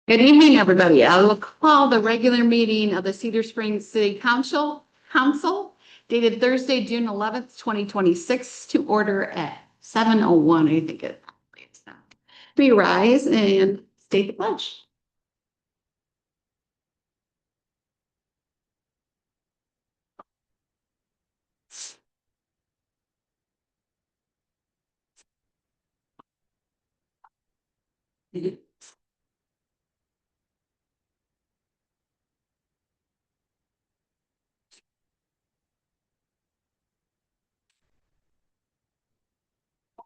Good evening, everybody. I will call the regular meeting of the Cedar Springs City Council dated Thursday, June 11th, 2026 to order at 7:01, I think it is. We rise and state the pledge.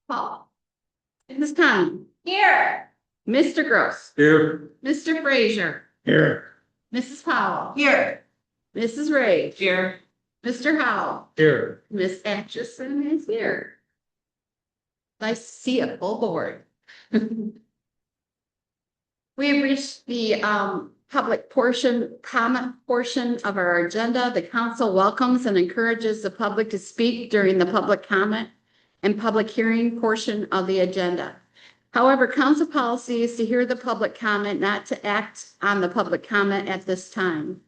Paul. At this time. Here. Mr. Gross. Here. Mr. Frazier. Here. Mrs. Powell. Here. Mrs. Ray. Here. Mr. Howell. Here. Miss Atchison is here. Nice to see a full board. We have reached the comment portion of our agenda. The council welcomes and encourages the public to speak during the public comment and public hearing portion of the agenda. However, council policy is to hear the public comment, not to act on the public comment at this time.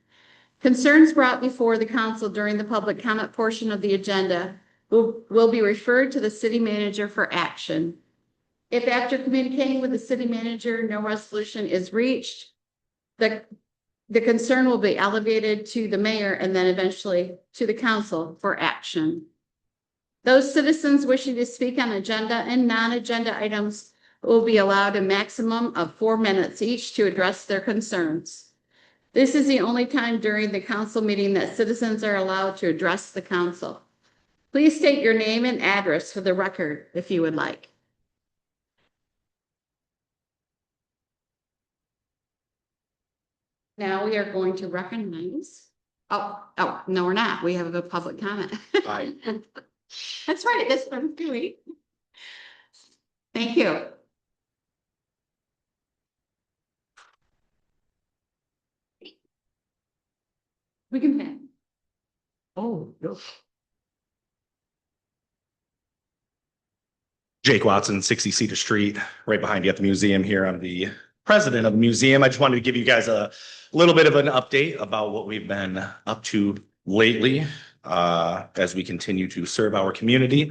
Concerns brought before the council during the public comment portion of the agenda will be referred to the city manager for action. If after communicating with the city manager, no resolution is reached, the concern will be elevated to the mayor and then eventually to the council for action. Those citizens wishing to speak on agenda and non-agenda items will be allowed a maximum of 4 minutes each to address their concerns. This is the only time during the council meeting that citizens are allowed to address the council. Please state your name and address for the record if you would like. Now we are going to recognize. Oh, no, we're not. We have a public comment. Aye. That's right. That's what I'm doing. Thank you. We can pay. Oh, yes. Jake Watson, 60 Cedar Street, right behind you at the museum here. I'm the president of the museum. I just wanted to give you guys a little bit of an update about what we've been up to lately as we continue to serve our community.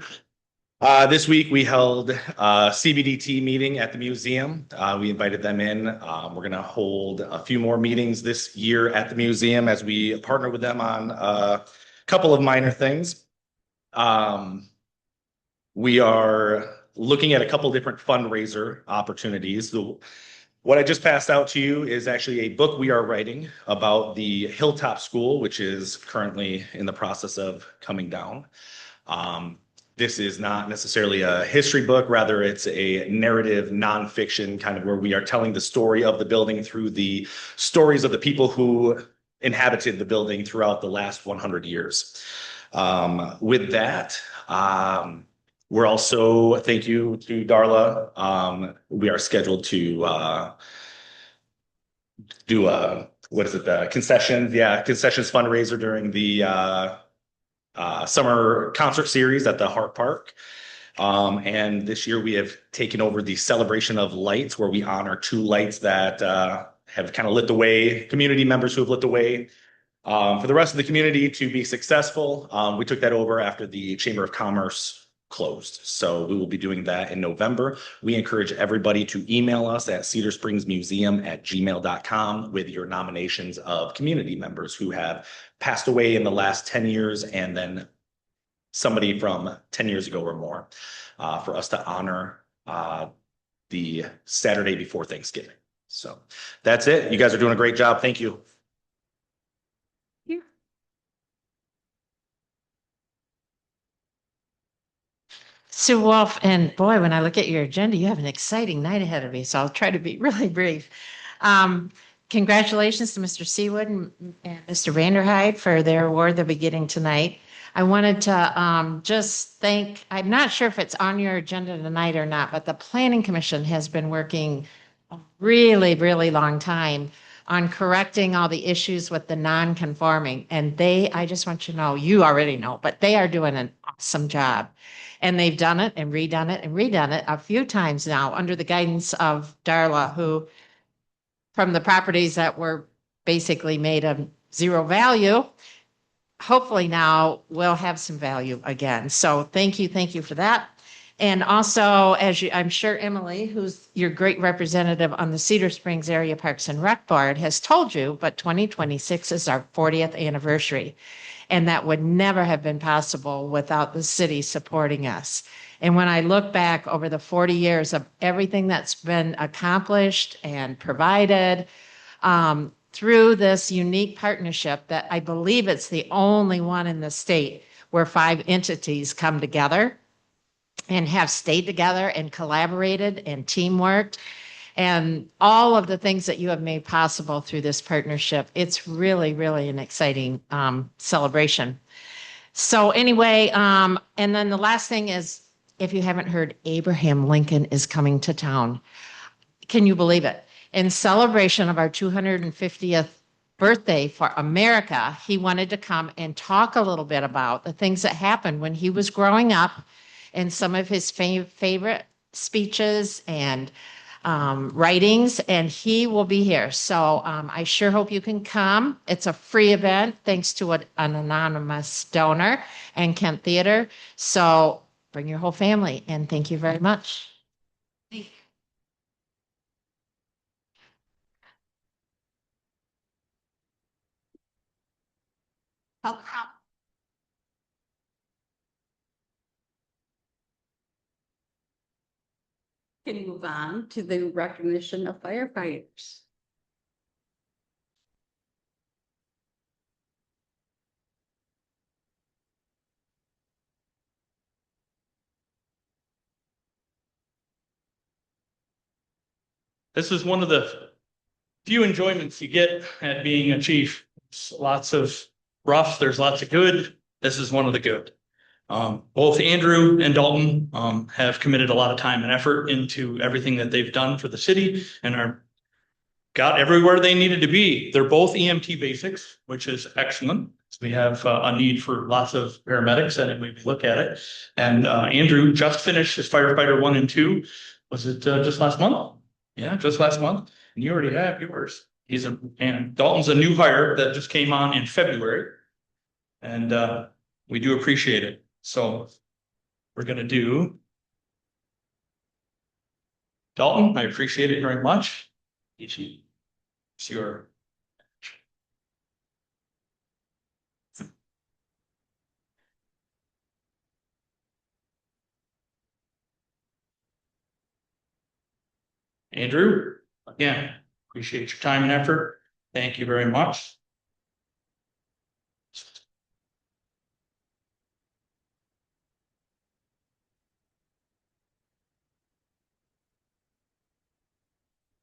This week we held a CBDT meeting at the museum. We invited them in. We're going to hold a few more meetings this year at the museum as we partner with them on a couple of minor things. We are looking at a couple different fundraiser opportunities. What I just passed out to you is actually a book we are writing about the Hilltop School, which is currently in the process of coming down. This is not necessarily a history book, rather it's a narrative nonfiction kind of where we are telling the story of the building through the stories of the people who inhabited the building throughout the last 100 years. With that, we're also, thank you to Darla. We are scheduled to do concessions? Yeah, concessions fundraiser during the summer concert series at the Hart Park. And this year we have taken over the celebration of lights, where we honor 2 lights that have kind of lit the way, community members who have lit the way for the rest of the community to be successful. We took that over after the Chamber of Commerce closed. So we will be doing that in November. We encourage everybody to email us at cedarspringsmuseum@gmail.com with your nominations of community members who have passed away in the last 10 years and then somebody from 10 years ago or more for us to honor the Saturday before Thanksgiving. So that's it. You guys are doing a great job. Thank you. Sue Wolf, and boy, when I look at your agenda, you have an exciting night ahead of you, so I'll try to be really brief. Congratulations to Mr. Seawood and Mr. Vanderhyde for their award they'll be getting tonight. I wanted to just thank, I'm not sure if it's on your agenda tonight or not, but the Planning Commission has been working a really, really long time on correcting all the issues with the non-conforming. And I just want you to know, you already know, but they are doing an awesome job. And they've done it and redone it and redone it a few times now under the guidance of Darla, who from the properties that were basically made of zero value, hopefully now will have some value again. So thank you for that. And also, I'm sure Emily, who's your great representative on the Cedar Springs Area Parks and Rec Board, has told you, but 2026 is our 40th anniversary. And that would never have been possible without the city supporting us. And when I look back over the 40 years of everything that's been accomplished and provided, through this unique partnership that I believe it's the only one in the state where 5 entities come together and have stayed together and collaborated and teamworked and all of the things that you have made possible through this partnership. It's really, really an exciting celebration. So anyway, and then the last thing is, if you haven't heard, Abraham Lincoln is coming to town. Can you believe it? In celebration of our 250th birthday for America, he wanted to come and talk a little bit about the things that happened when he was growing up and some of his favorite speeches and writings, and he will be here. So I sure hope you can come. It's a free event thanks to an anonymous donor and Kent Theater. So bring your whole family, and thank you very much. Can move on to the recognition of firefighters. This is one of the few enjoyments you get at being a chief. It's lots of rough, there's lots of good. This is one of the good. Both Andrew and Dalton have committed a lot of time and effort into everything that they've done for the city and are got everywhere they needed to be. They're both EMT basics, which is excellent. We have a need for lots of paramedics, and we look at it. And Andrew just finished his firefighter 1 and 2. Was it just last month? Yeah, just last month. And you already have yours. And Dalton's a new hire that just came on in February. And we do appreciate it. So we're going to do Dalton. I appreciate it very much. It's your Andrew, again, appreciate your time and effort. Thank you very much.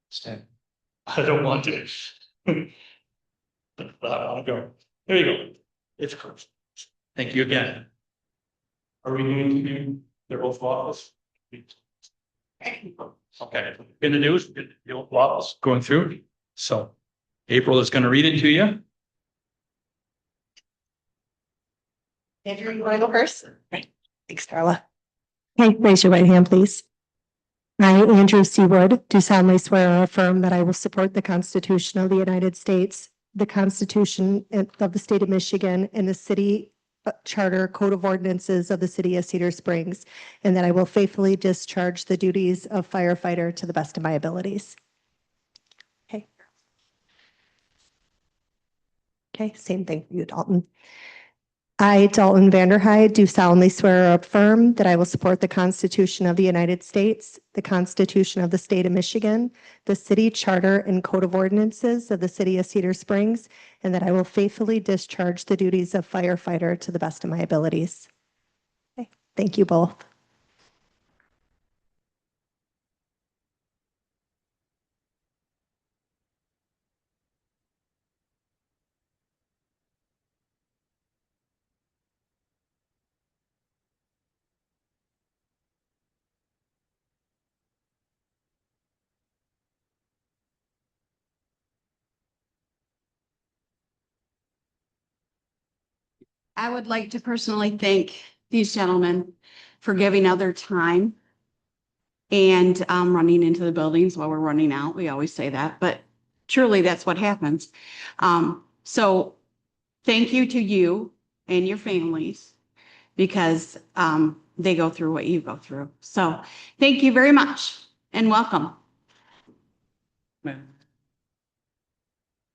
Stand. I don't want to. But I want to go. There you go. It's close. Thank you again. Are we going to do their oath of office? Okay, going to do is the oath of office going through. So April is going to read it to you. Andrew, you want to go first? Right. Thanks, Carla. Okay, raise your right hand, please. I, Andrew C. Wood, do solemnly swear or affirm that I will support the Constitution of the United States, the Constitution of the State of Michigan, and the City Charter Code of Ordinances of the City of Cedar Springs, and that I will faithfully discharge the duties of firefighter to the best of my abilities. Okay. Okay, same thing for you, Dalton. I, Dalton Vanderhyde, do solemnly swear or affirm that I will support the Constitution of the United States, the Constitution of the State of Michigan, the City Charter and Code of Ordinances of the City of Cedar Springs, and that I will faithfully discharge the duties of firefighter to the best of my abilities. Okay. Thank you both. I would like to personally thank these gentlemen for giving of their time and running into the buildings while we're running out. We always say that, but truly that's what happens. So thank you to you and your families because they go through what you go through. So thank you very much and welcome. Man,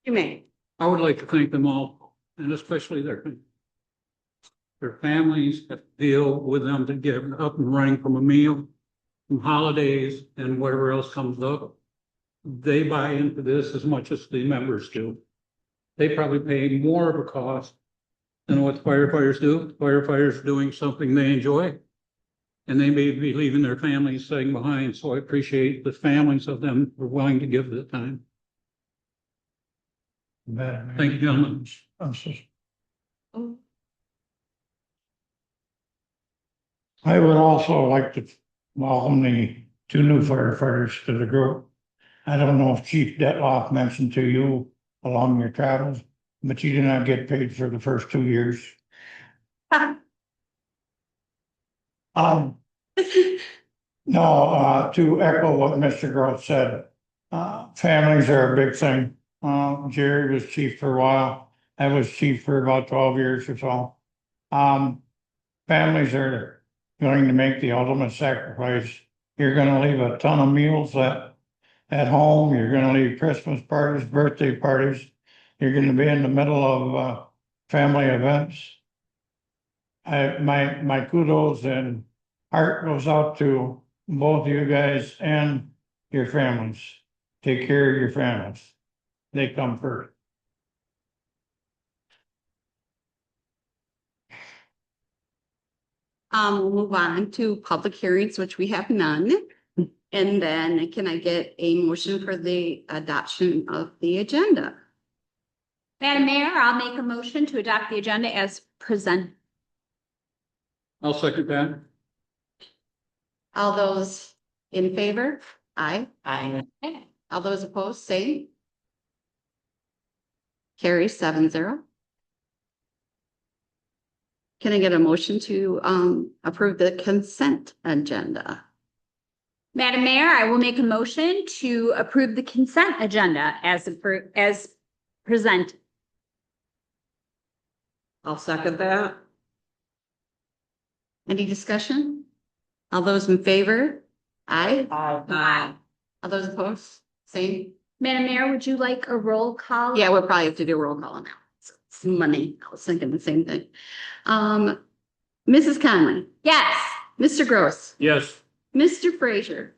You may. I would like to thank them all, and especially their families that deal with them to get up and running from a meal, from holidays and whatever else comes up. They buy into this as much as the members do. They probably pay more of a cost than what firefighters do. Firefighters doing something they enjoy. And they may be leaving their families staying behind, so I appreciate the families of them who are willing to give the time. Thank you, gentlemen. I would also like to welcome the two new firefighters to the group. I don't know if Chief Detloff mentioned to you along your travels, but you did not get paid for the first 2 years. No, to echo what Mr. Groth said, families are a big thing. Jerry was chief for a while. I was chief for about 12 years or so. Families are going to make the ultimate sacrifice. You're gonna leave a ton of meals at home. You're gonna leave Christmas parties, birthday parties. You're gonna be in the middle of family events. My kudos and heart goes out to both you guys and your families. Take care of your families. They come first. We'll move on to public hearings, which we have none. And then can I get a motion for the adoption of the agenda? Madam Mayor, I'll make a motion to adopt the agenda as presented. I'll second that. All those in favor? Aye. Aye. All those opposed, same. Carry 7-0. Can I get a motion to approve the consent agenda? Madam Mayor, I will make a motion to approve the consent agenda as presented. I'll second that. Any discussion? All those in favor? Aye. Aye. All those opposed? Same? Madam Mayor, would you like a roll call? Yeah, we'll probably have to do a roll call now. It's money. I was thinking the same thing. Mrs. Conley, Yes. Mr. Gross, Yes. Mr. Frazier,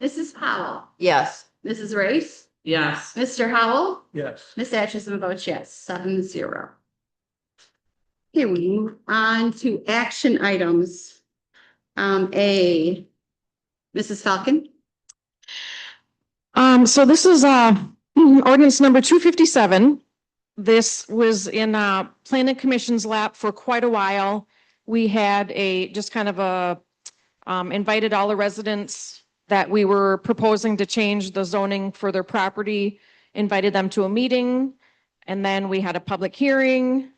Mrs. Powell, Yes. Mrs. Race, Yes. Mr. Howell, Yes. Ms. Atchison votes yes, 7-0. Okay, we move on to action items. Mrs. Falcon? So this is ordinance number 257. This was in planning commission's lap for quite a while. We had just kind of invited all the residents that we were proposing to change the zoning for their property, invited them to a meeting, and then we had a public hearing.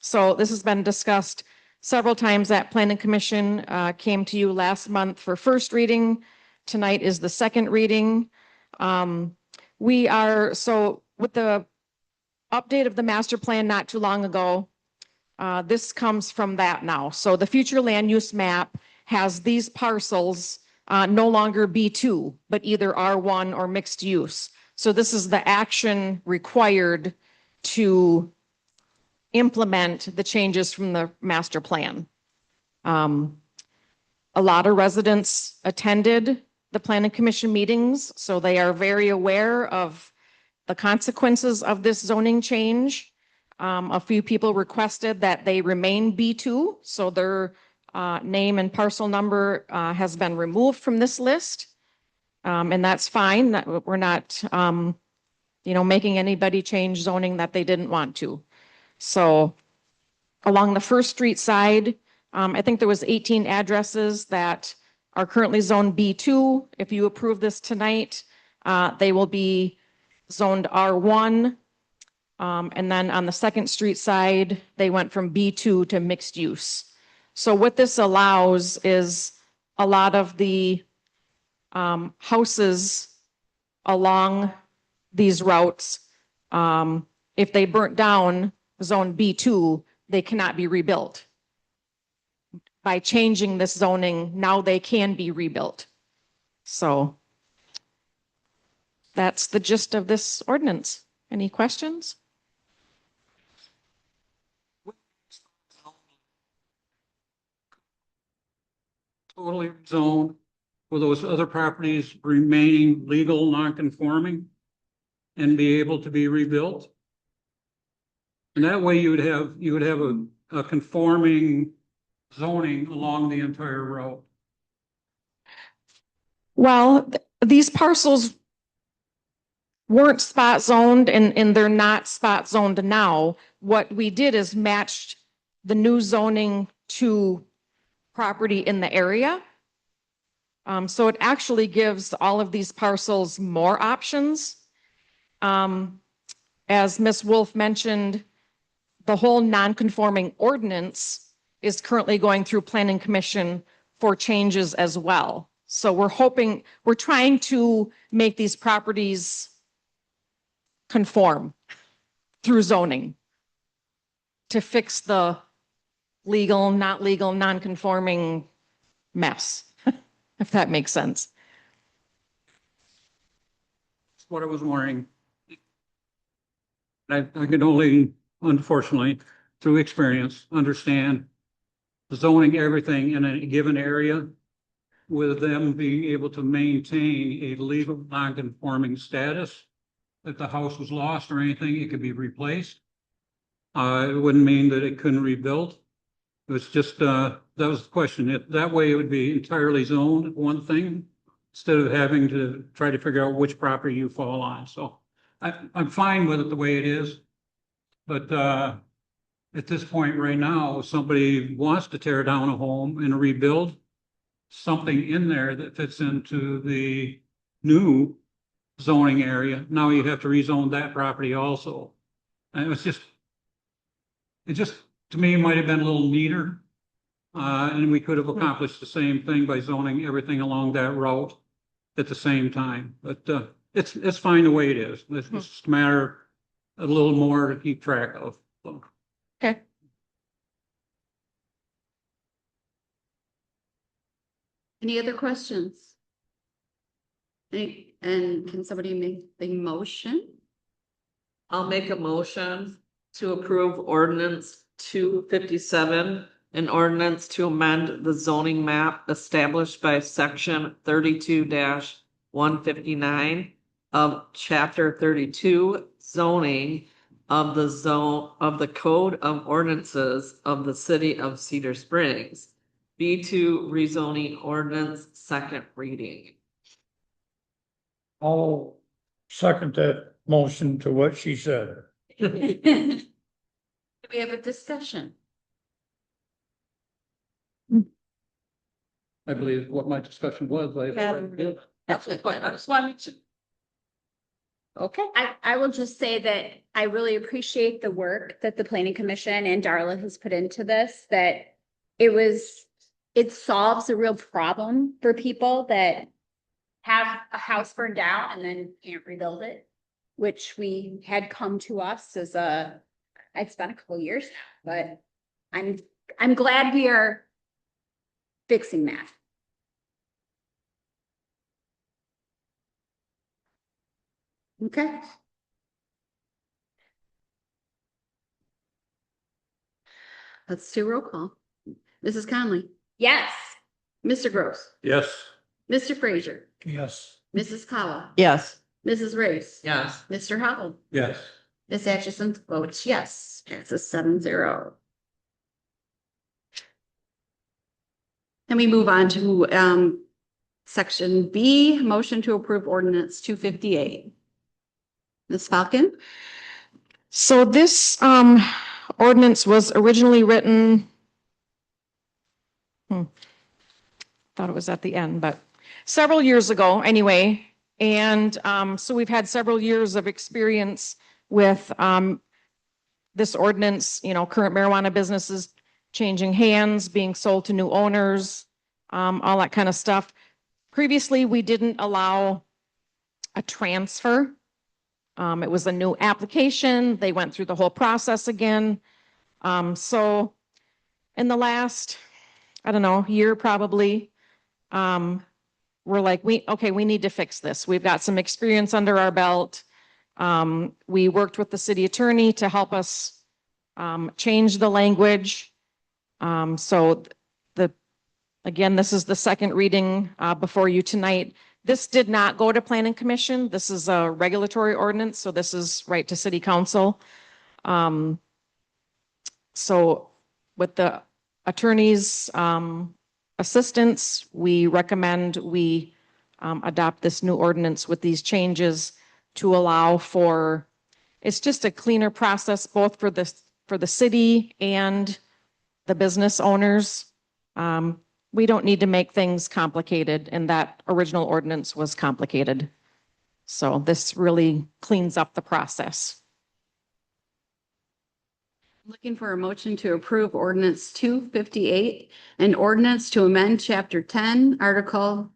So this has been discussed several times at planning commission, came to you last month for first reading. Tonight is the second reading. So with the update of the master plan not too long ago, this comes from that now. So the future land use map has these parcels no longer B2, but either R1 or mixed use. So this is the action required to implement the changes from the master plan. A lot of residents attended the planning commission meetings, so they are very aware of the consequences of this zoning change. A few people requested that they remain B2, so their name and parcel number has been removed from this list. And that's fine. We're not, making anybody change zoning that they didn't want to. So along the First Street side, I think there was 18 addresses that are currently zoned B2. If you approve this tonight, they will be zoned R1. And then on the Second Street side, they went from B2 to mixed use. So what this allows is a lot of the houses along these routes. If they burnt down zone B2, they cannot be rebuilt. By changing this zoning, now they can be rebuilt. So that's the gist of this ordinance. Any questions? Totally zoned, with those other properties remaining legal, non-conforming and be able to be rebuilt. And that way you would have a conforming zoning along the entire road. Well, these parcels weren't spot zoned and they're not spot zoned now. What we did is matched the new zoning to property in the area. So it actually gives all of these parcels more options. As Ms. Wolf mentioned, the whole non-conforming ordinance is currently going through Planning Commission for changes as well. So we're trying to make these properties conform through zoning to fix the legal, not legal, non-conforming mess, if that makes sense. That's what I was wondering. I can only, unfortunately, through experience, understand zoning everything in a given area with them being able to maintain a legal non-conforming status. If the house was lost or anything, it could be replaced. It wouldn't mean that it couldn't rebuild. It was just, that was the question. That way it would be entirely zoned, one thing, instead of having to try to figure out which property you fall on. So I'm fine with it the way it is. But at this point right now, if somebody wants to tear down a home and rebuild, something in there that fits into the new zoning area, now you'd have to rezone that property also. And it just, to me, might have been a little neater. And we could have accomplished the same thing by zoning everything along that route at the same time. But it's fine the way it is. It's just a matter of a little more to keep track of. So. Okay. Any other questions? And can somebody make the motion? I'll make a motion to approve ordinance 257, an ordinance to amend the zoning map established by section 32-159 of chapter 32 zoning of the code of ordinances of the city of Cedar Springs. B2 rezoning ordinance, second reading. I'll second that motion to what she said. Do we have a discussion? I believe what my discussion was. Okay. I will just say that I really appreciate the work that the Planning Commission and Darla has put into this, that it solves a real problem for people that have a house burned down and then can't rebuild it, which we had come to us as it's been a couple of years, but I'm glad we are fixing that. Okay. Let's do roll call. Mrs. Conley, Yes. Mr. Gross, Yes. Mr. Frazier, Yes. Mrs. Calla, Yes. Mrs. Race. Yes. Mr. Howell, Yes. Ms. Atchison votes yes, passes 7-0. And we move on to section B, motion to approve ordinance 258. Ms. Falcon? So this ordinance was originally written, thought it was at the end, but several years ago anyway. And so we've had several years of experience with this ordinance, current marijuana businesses changing hands, being sold to new owners, all that kind of stuff. Previously, we didn't allow a transfer It was a new application. They went through the whole process again. So in the last, I don't know, year probably, we're like, we need to fix this. We've got some experience under our belt. We worked with the city attorney to help us change the language. So again, this is the second reading before you tonight. This did not go to planning commission. This is a regulatory ordinance, so this is right to city council. So with the attorney's assistance, we recommend we adopt this new ordinance with these changes to allow for, it's just a cleaner process both for the city and the business owners. We don't need to make things complicated, and that original ordinance was complicated. So this really cleans up the process. Looking for a motion to approve ordinance 258, an ordinance to amend chapter 10, article.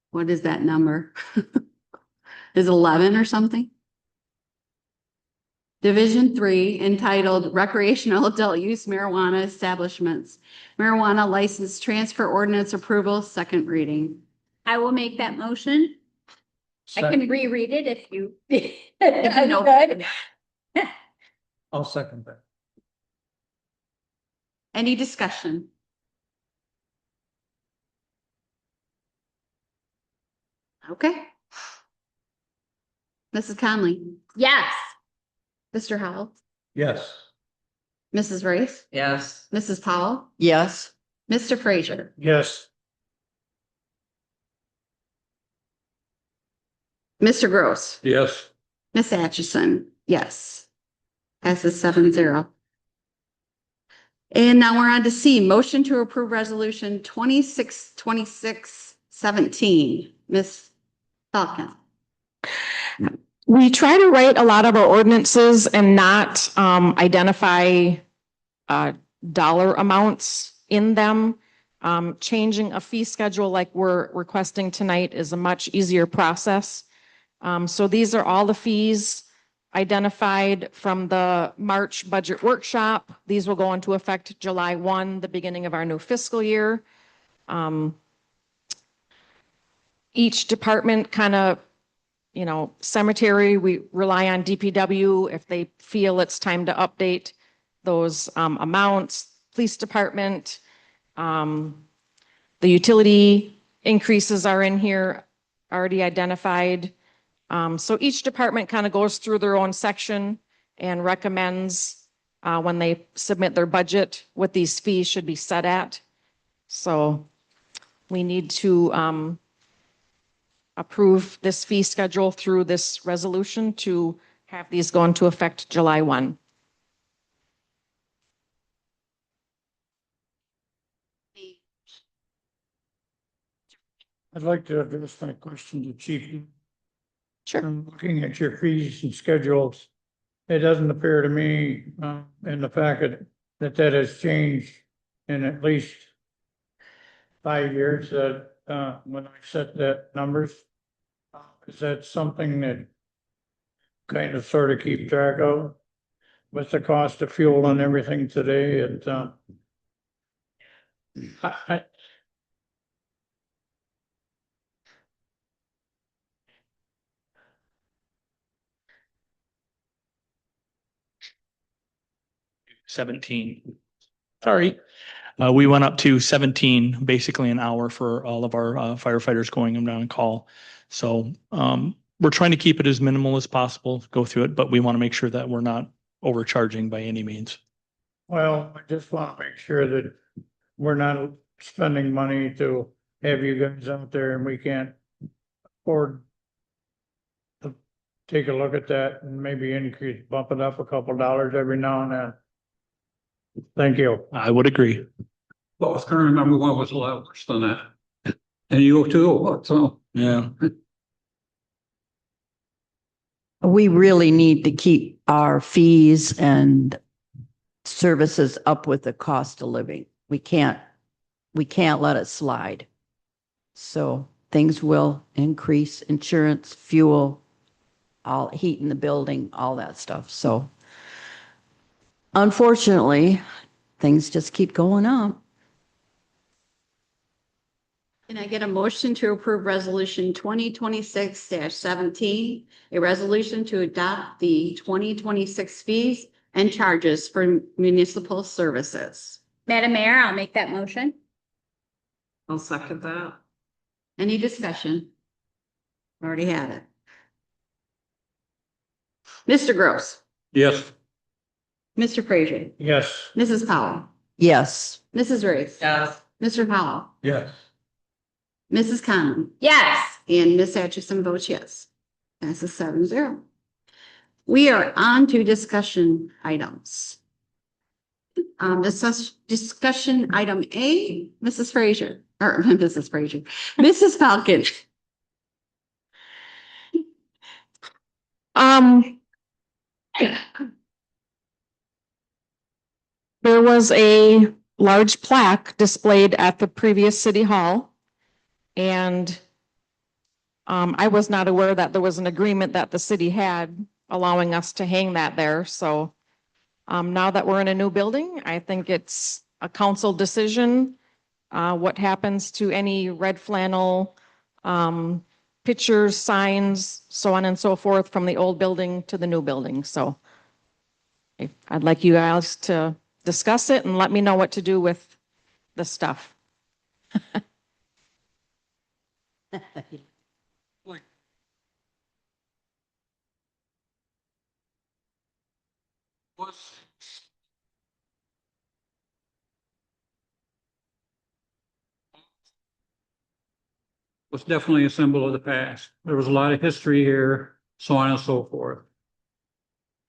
What is that number? Is 11 or something? Division 3, entitled Recreational Adult Use Marijuana Establishments. Marijuana License Transfer Ordinance Approval, second reading. I will make that motion. I can reread it if you. If you know. Good. I'll second that. Any discussion? Okay. Mrs. Conley, Yes. Mr. Howell, Yes. Mrs. Race, Yes. Mrs. Powell, Yes. Mr. Frazier, Yes. Mr. Gross, Yes. Miss Atchison, yes. Passes 7-0. And now we're on to C, motion to approve resolution 262617. Miss Falcon. We try to write a lot of our ordinances and not identify dollar amounts in them. Changing a fee schedule like we're requesting tonight is a much easier process. So these are all the fees identified from the March budget workshop. These will go into effect July 1, the beginning of our new fiscal year. Each department kind of, cemetery, we rely on DPW if they feel it's time to update those amounts. Police department, the utility increases are in here, already identified. So each department kind of goes through their own section and recommends when they submit their budget what these fees should be set at. So we need to approve this fee schedule through this resolution to have these go into effect July 1. I'd like to address my question to Chief. Sure. I'm looking at your fees and schedules. It doesn't appear to me, in the fact that has changed in at least 5 years that, when I set that numbers. Is that something that kind of sort of keep track of? With the cost of fuel and everything today, I 17. Sorry. We went up to 17, basically an hour for all of our firefighters going down on call. So we're trying to keep it as minimal as possible, go through it, but we want to make sure that we're not overcharging by any means. well, I just want to make sure that we're not spending money to have you guys out there and we can't afford to take a look at that and maybe bump it up a couple dollars every now and then. Thank you. I would agree. Well, I was trying to remember what was a lot worse than that. And you too, so. Yeah. We really need to keep our fees and services up with the cost of living. We can't let it slide. So things will increase, insurance, fuel, all heating the building, all that stuff. So unfortunately, things just keep going up. Can I get a motion to approve resolution 2026-17, a resolution to adopt the 2026 fees and charges for municipal services? Madam Mayor, I'll make that motion. I'll second that. Any discussion? Already had it. Mr. Gross, Yes. Mr. Frazier, Yes. Mrs. Powell, Yes. Mrs. Race, Yes. Mr. Howell, Yes. Mrs. Conlon, Yes. and Ms. Atchison votes yes. Passes 7-0. We are on to discussion items. Discussion item A, Mrs. Frazier, or Mrs. Frazier, Mrs. Falcon. There was a large plaque displayed at the previous city hall. And I was not aware that there was an agreement that the city had allowing us to hang that there. So now that we're in a new building, I think it's a council decision. What happens to any red flannel pictures, signs, so on and so forth from the old building to the new building. So I'd like you guys to discuss it and let me know what to do with the stuff. Was definitely a symbol of the past. There was a lot of history here, so on and so forth.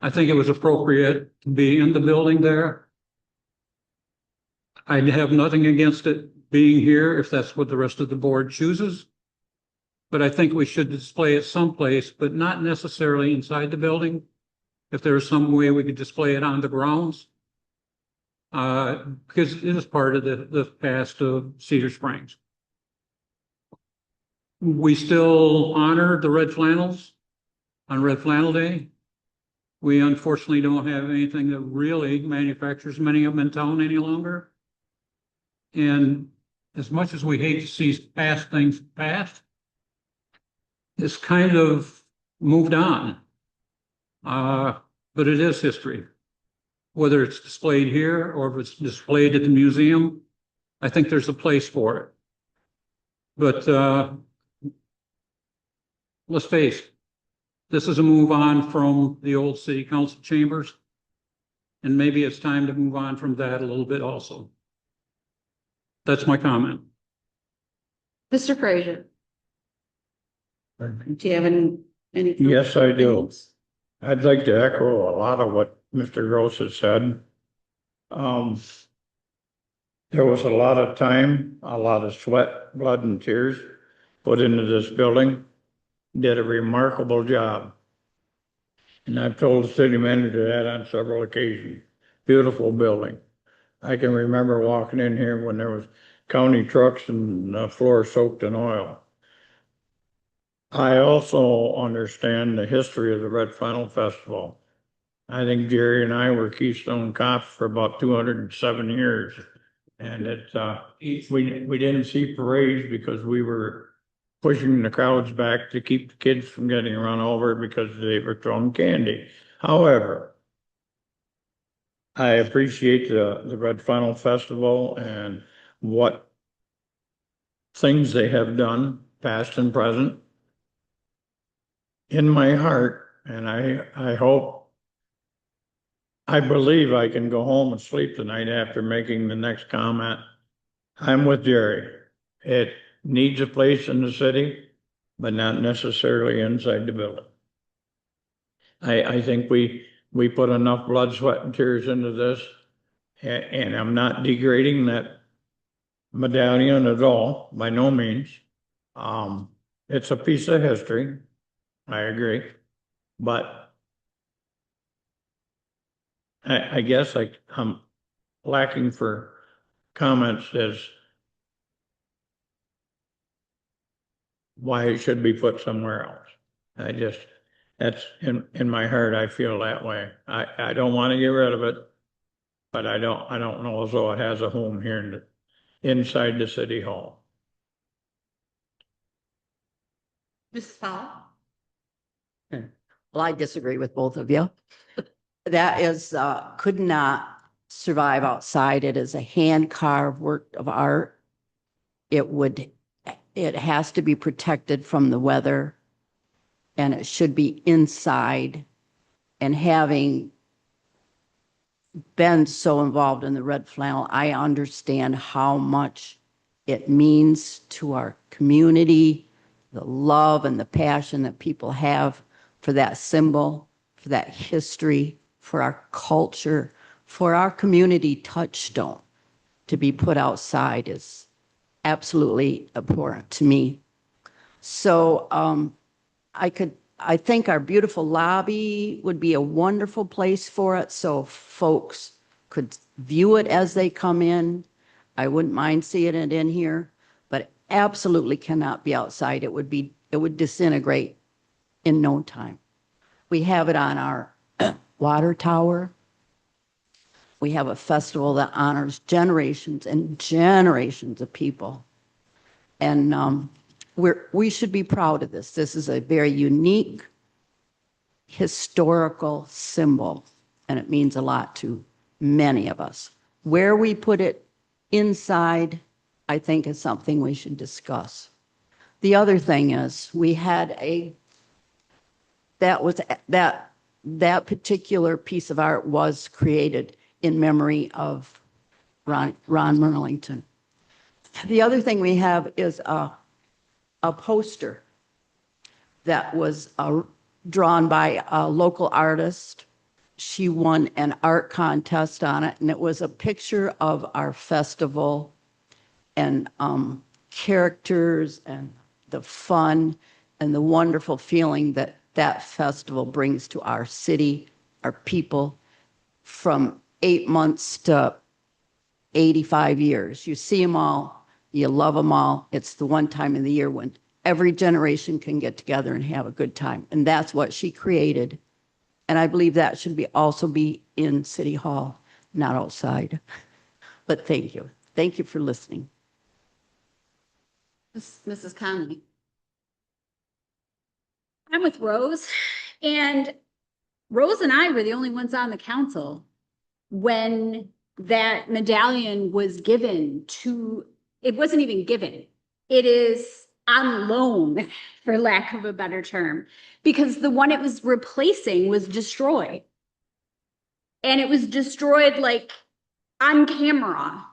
I think it was appropriate to be in the building there. I'd have nothing against it being here if that's what the rest of the board chooses. But I think we should display it someplace, but not necessarily inside the building. If there's some way we could display it on the grounds. Because it is part of the past of Cedar Springs. We still honor the red flannels on Red Flannel Day. We unfortunately don't have anything that really manufactures many of them in town any longer. And as much as we hate to see past things past, it's kind of moved on. But it is history. Whether it's displayed here or if it's displayed at the museum, I think there's a place for it. But let's face it, this is a move on from the old city council chambers. And maybe it's time to move on from that a little bit also. That's my comment. Mr. Frazier, do you have any? Yes, I do. I'd like to echo a lot of what Mr. Gross has said. There was a lot of time, a lot of sweat, blood and tears put into this building. Did a remarkable job. And I've told the city manager that on several occasions. Beautiful building. I can remember walking in here when there was county trucks and the floor soaked in oil. I also understand the history of the Red Flannel Festival. I think Jerry and I were Keystone Cops for about 207 years. And we didn't see parades because we were pushing the crowds back to keep the kids from getting run over because they were throwing candy. However, I appreciate the Red Flannel Festival and what things they have done, past and present. In my heart, and I hope, I believe I can go home and sleep tonight after making the next comment. I'm with Jerry. It needs a place in the city, but not necessarily inside the building. I think we put enough blood, sweat, and tears into this, and I'm not degrading that medallion at all, by no means. It's a piece of history. I agree, but I guess I'm lacking for comments as why it should be put somewhere else. That's in my heart, I feel that way. I don't want to get rid of it. But I don't know as though it has a home here inside the city hall. Mrs. Powell? Well, I disagree with both of you. That is, could not survive outside. It is a hand carved work of art. It has to be protected from the weather, and it should be inside. And having been so involved in the Red Flannel, I understand how much it means to our community, the love and the passion that people have for that symbol, for that history, for our culture, for our community touchstone to be put outside is absolutely abhorrent to me. So I think our beautiful lobby would be a wonderful place for it, so folks could view it as they come in. I wouldn't mind seeing it in here, but absolutely cannot be outside. It would disintegrate in no time. We have it on our water tower. We have a festival that honors generations and generations of people. And we should be proud of this. This is a very unique historical symbol, and it means a lot to many of us. Where we put it inside, I think, is something we should discuss. The other thing is, we had that particular piece of art was created in memory of Ron Merlington. The other thing we have is a poster that was drawn by a local artist. She won an art contest on it, and it was a picture of our festival and characters and the fun and the wonderful feeling that that festival brings to our city, our people, from 8 months to 85 years. You see them all, you love them all. It's the one time in the year when every generation can get together and have a good time. And that's what she created. And I believe that should also be in City Hall, not outside. But thank you. Thank you for listening. Mrs. Conley? I'm with Rose, and Rose and I were the only ones on the council when that medallion was given to, it wasn't even given. It is on loan, for lack of a better term, because the one it was replacing was destroyed. And it was destroyed like on camera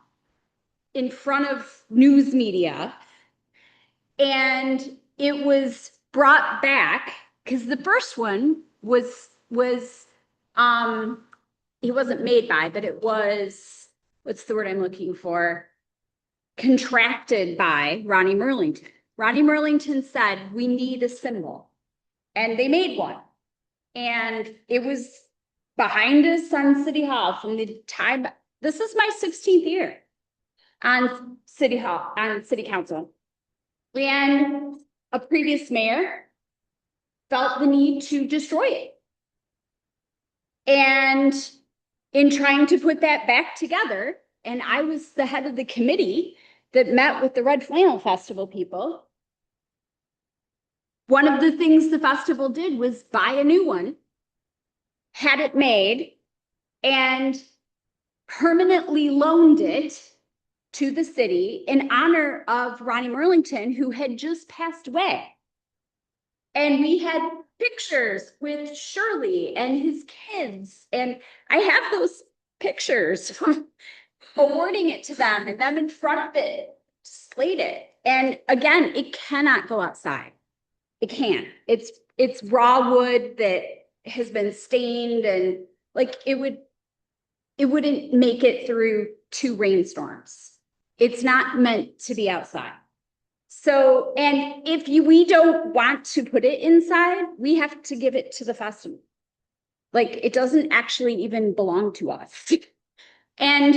in front of news media. And it was brought back because the first one was it wasn't made by, but it was, what's the word I'm looking for? Contracted by Ronnie Merlington. Ronnie Merlington said, we need a symbol. And they made one. And it was behind us on City Hall from the time, this is my 16th year on City Hall, on City Council. And a previous mayor felt the need to destroy it. And in trying to put that back together, and I was the head of the committee that met with the Red Flannel Festival people, one of the things the festival did was buy a new one, had it made, and permanently loaned it to the city in honor of Ronnie Merlington, who had just passed away. And we had pictures with Shirley and his kids, and I have those pictures awarding it to them and them in front of it, displayed it. And again, it cannot go outside. It can't. It's raw wood that has been stained, and like it wouldn't make it through 2 rainstorms. It's not meant to be outside. So, and if we don't want to put it inside, we have to give it to the festival. Like, it doesn't actually even belong to us. And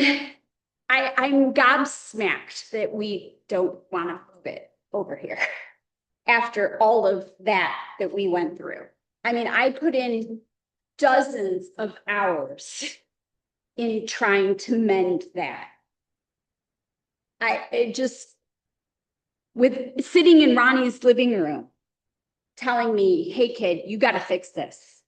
I'm gobsmacked that we don't want to move it over here after all of that we went through. I mean, I put in dozens of hours in trying to mend that. With sitting in Ronnie's living room, telling me, hey, kid, you got to fix this.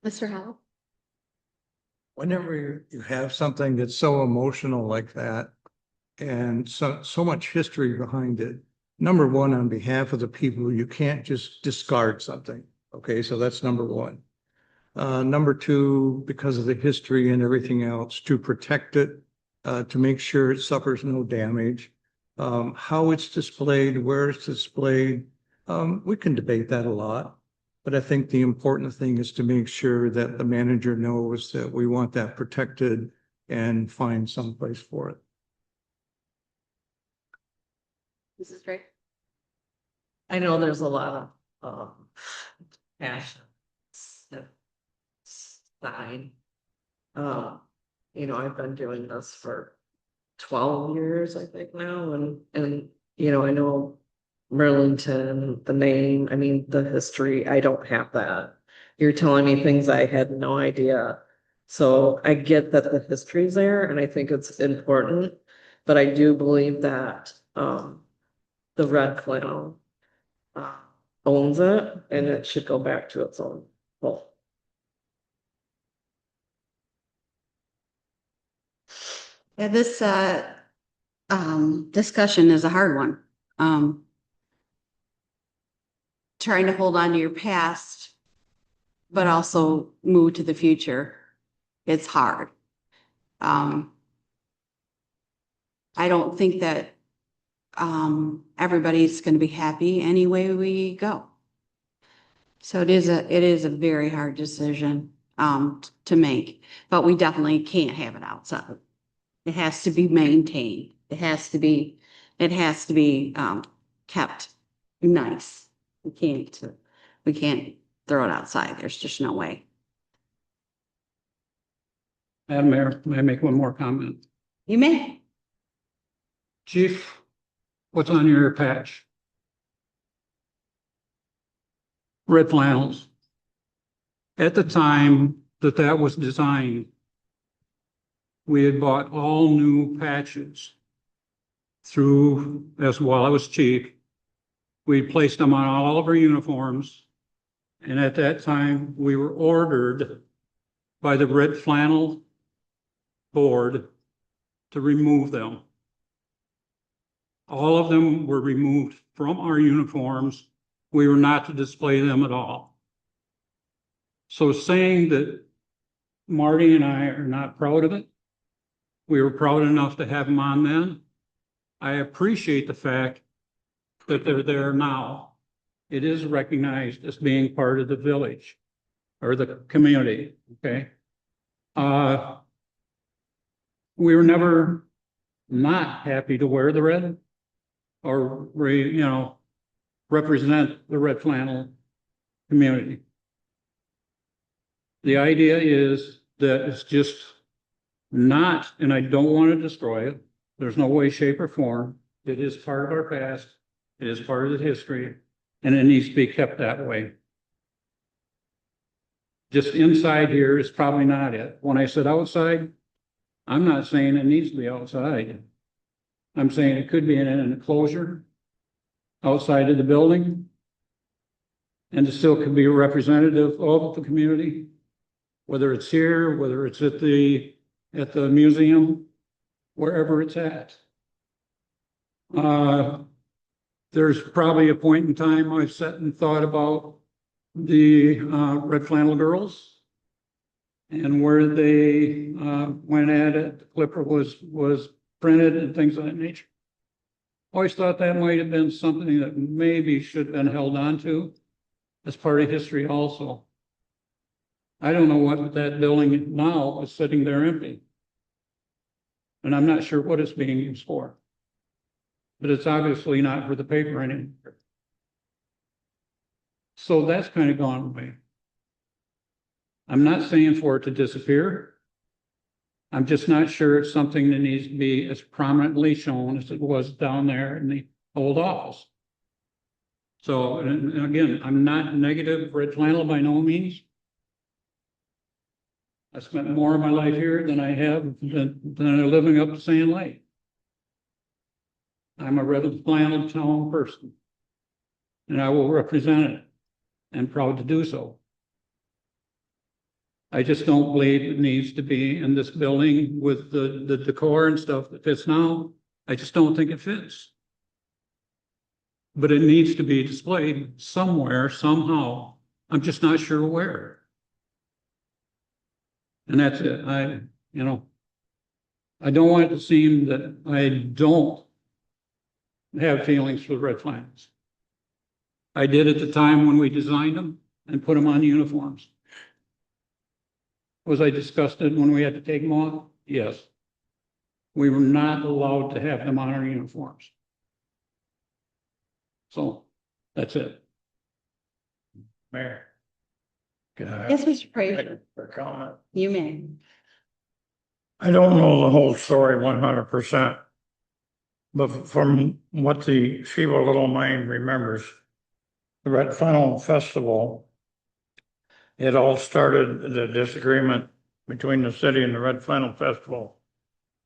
Mr. Howell? Whenever you have something that's so emotional like that and so much history behind it, number one, on behalf of the people, you can't just discard something. Okay, so that's number one. Number two, because of the history and everything else, to protect it, to make sure it suffers no damage. How it's displayed, where it's displayed, we can debate that a lot. But I think the important thing is to make sure that the manager knows that we want that protected and find some place for it. Mrs. Drake? I know there's a lot of passion. Sign. You know, I've been doing this for 12 years, I think now, and you know, I know Burlington, the name, I mean, the history, I don't have that. You're telling me things I had no idea. So I get that the history's there and I think it's important, but I do believe that the Red Flannel owns it and it should go back to its own home. Yeah, this discussion is a hard one. Trying to hold on to your past, but also move to the future. It's hard. I don't think that everybody's going to be happy any way we go. So it is a very hard decision to make, but we definitely can't have it outside. It has to be maintained. It has to be kept nice. We can't throw it outside. There's just no way. Madam Mayor, may I make one more comment? You may. Chief, what's on your patch? Red flannels. At the time that was designed, we had bought all new patches while I was chief. We placed them on all of our uniforms. And at that time, we were ordered by the Red Flannel Board to remove them. All of them were removed from our uniforms. We were not to display them at all. So saying that Marty and I are not proud of it, we were proud enough to have them on then. I appreciate the fact that they're there now. It is recognized as being part of the village or the community, okay? We were never not happy to wear the red or, you know, represent the Red Flannel community. The idea is that it's just not, and I don't want to destroy it. There's no way, shape, or form. It is part of our past. It is part of the history, and it needs to be kept that way. Just inside here is probably not it. When I said outside, I'm not saying it needs to be outside. I'm saying it could be in an enclosure outside of the building, and it still could be a representative of the community, whether it's here, whether it's at the museum, wherever it's at. There's probably a point in time I've sat and thought about the Red Flannel Girls and where they went at it. The Clipper was printed and things of that nature. Always thought that might have been something that maybe should have been held on to as part of history also. I don't know what that building now is sitting there empty. And I'm not sure what it's being used for. But it's obviously not for the paper anymore. So that's kind of gone away. I'm not saying for it to disappear. I'm just not sure it's something that needs to be as prominently shown as it was down there in the old office. So, and again, I'm not negative red flannel by no means. I spent more of my life here than I have than living up to Sand Lake. I'm a red flannel town person. And I will represent it and proud to do so. I just don't believe it needs to be in this building with the decor and stuff that fits now. I just don't think it fits. But it needs to be displayed somewhere, somehow. I'm just not sure where. And that's it. I don't want it to seem that I don't have feelings for the red flannels. I did at the time when we designed them and put them on uniforms. Was I disgusted when we had to take them off? Yes. We were not allowed to have them on our uniforms. So that's it. Mayor. Can I Yes, Mr. Fraser, for comment? you may. I don't know the whole story 100%. But from what the feeble little mind remembers, the Red Funnel Festival, it all started the disagreement between the city and the Red Flannel Festival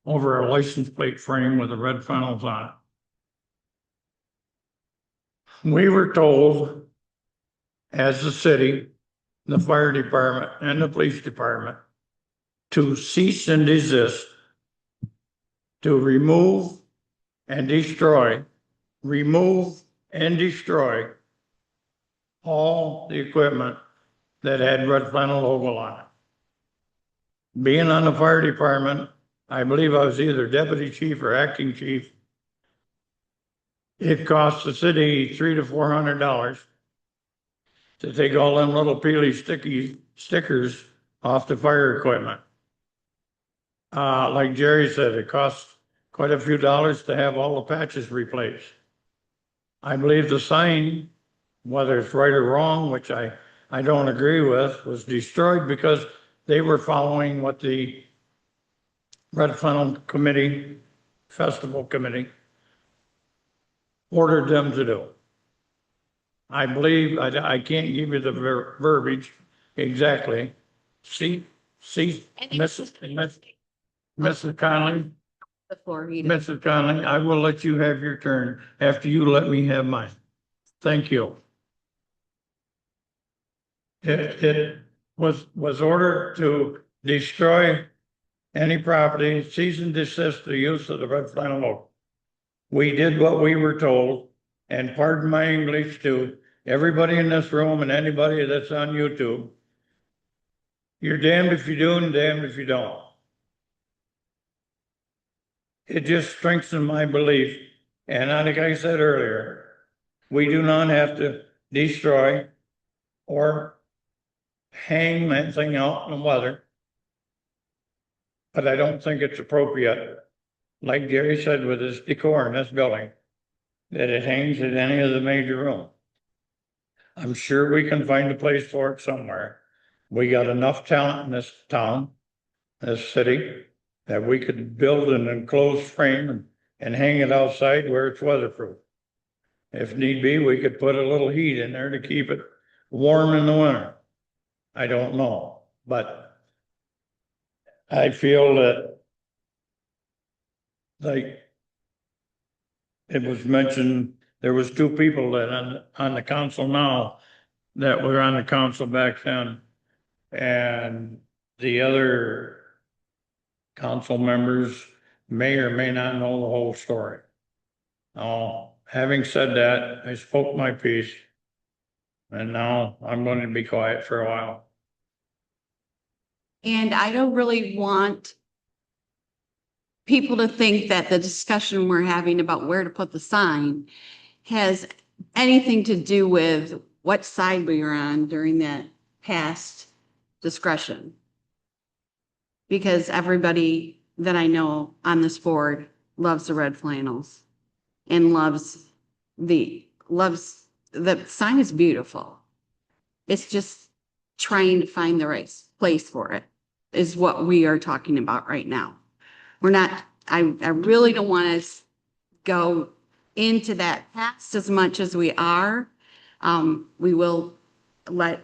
over a license plate frame with the red funnels on it. We were told, as the city, the fire department, and the police department, to cease and desist, to remove and destroy all the equipment that had Red Flannel logo on it. Being on the fire department, I believe I was either deputy chief or acting chief. It cost the city $300 to $400 to take all them little peely sticky stickers off the fire equipment. Like Jerry said, it costs quite a few dollars to have all the patches replaced. I believe the sign, whether it's right or wrong, which I don't agree with, was destroyed because they were following what the Red Funnel Committee, Festival Committee, ordered them to do. I believe, I can't give you the verbiage exactly. See, Mrs. Conley, Mrs. Conley, I will let you have your turn after you let me have mine. Thank you. It was ordered to destroy any property, cease and desist the use of the Red Flannel logo. We did what we were told, and pardon my English to everybody in this room and anybody that's on YouTube. You're damned if you do and damned if you don't. It just strengthens my belief. And like I said earlier, we do not have to destroy or hang that thing out in the weather. But I don't think it's appropriate, like Gary said with his decor in this building, that it hangs in any of the major rooms. I'm sure we can find a place for it somewhere. We got enough talent in this town, this city, that we could build an enclosed frame and hang it outside where it's weatherproof. If need be, we could put a little heat in there to keep it warm in the winter. I don't know, but I feel that, like it was mentioned, there was two people that on the council now that were on the council back then. And the other council members may or may not know the whole story. Now, having said that, I spoke my piece. And now I'm going to be quiet for a while. And I don't really want people to think that the discussion we're having about where to put the sign has anything to do with what side we were on during that past discussion. Because everybody that I know on this board loves the red flannels and loves the sign is beautiful. It's just trying to find the right place for it is what we are talking about right now. We're not, I really don't want to go into that past as much as we are, We will let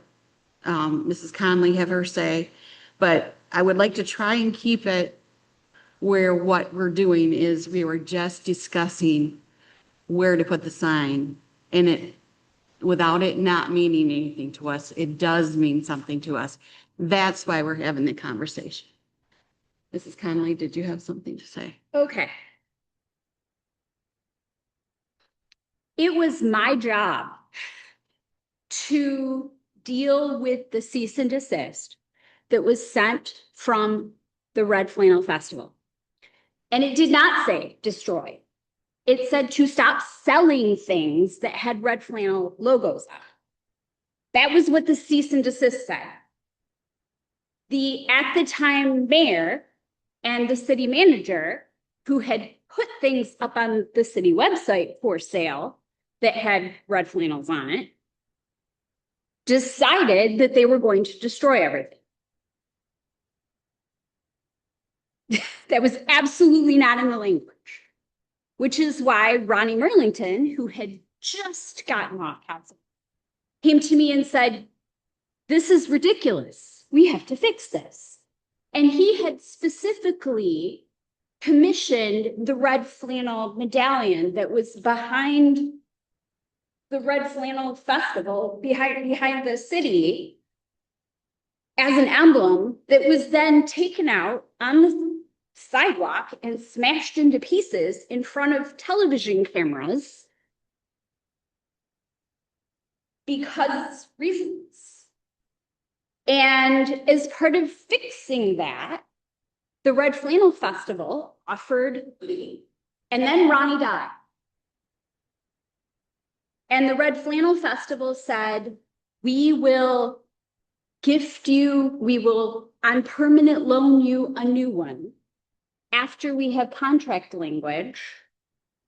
Mrs. Conley have her say, but I would like to try and keep it where what we're doing is we were just discussing where to put the sign, and it, without it not meaning anything to us, it does mean something to us. That's why we're having the conversation. Mrs. Conley, did you have something to say? Okay. It was my job to deal with the cease and desist that was sent from the Red Flannel Festival. And it did not say destroy. It said to stop selling things that had Red Flannel logos on. That was what the cease and desist said. The at the time mayor and the city manager, who had put things up on the city website for sale that had red flannels on it, decided that they were going to destroy everything. That was absolutely not in the language, which is why Ronnie Merlington, who had just gotten off council, came to me and said, "This is ridiculous. We have to fix this." And he had specifically commissioned the red flannel medallion that was behind the Red Flannel Festival, behind the city, as an emblem that was then taken out on the sidewalk and smashed into pieces in front of television cameras because reasons. And as part of fixing that, the Red Flannel Festival offered, and then Ronnie died. And the Red Flannel Festival said, "We will gift you, we will on permanent loan you a new one after we have contract language."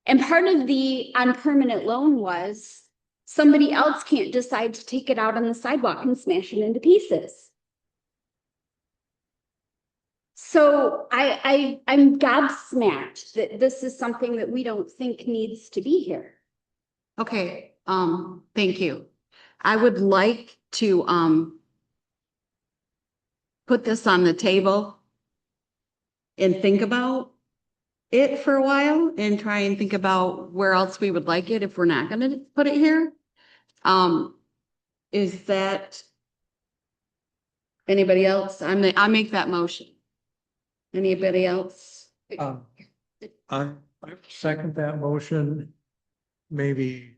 And part of the on permanent loan was somebody else can't decide to take it out on the sidewalk and smash it into pieces. So I'm gobsmacked that this is something that we don't think needs to be here. Okay, thank you. I would like to, put this on the table and think about it for a while and try and think about where else we would like it if we're not gonna put it here. Is that anybody else? I make that motion. Anybody else? I second that motion. Maybe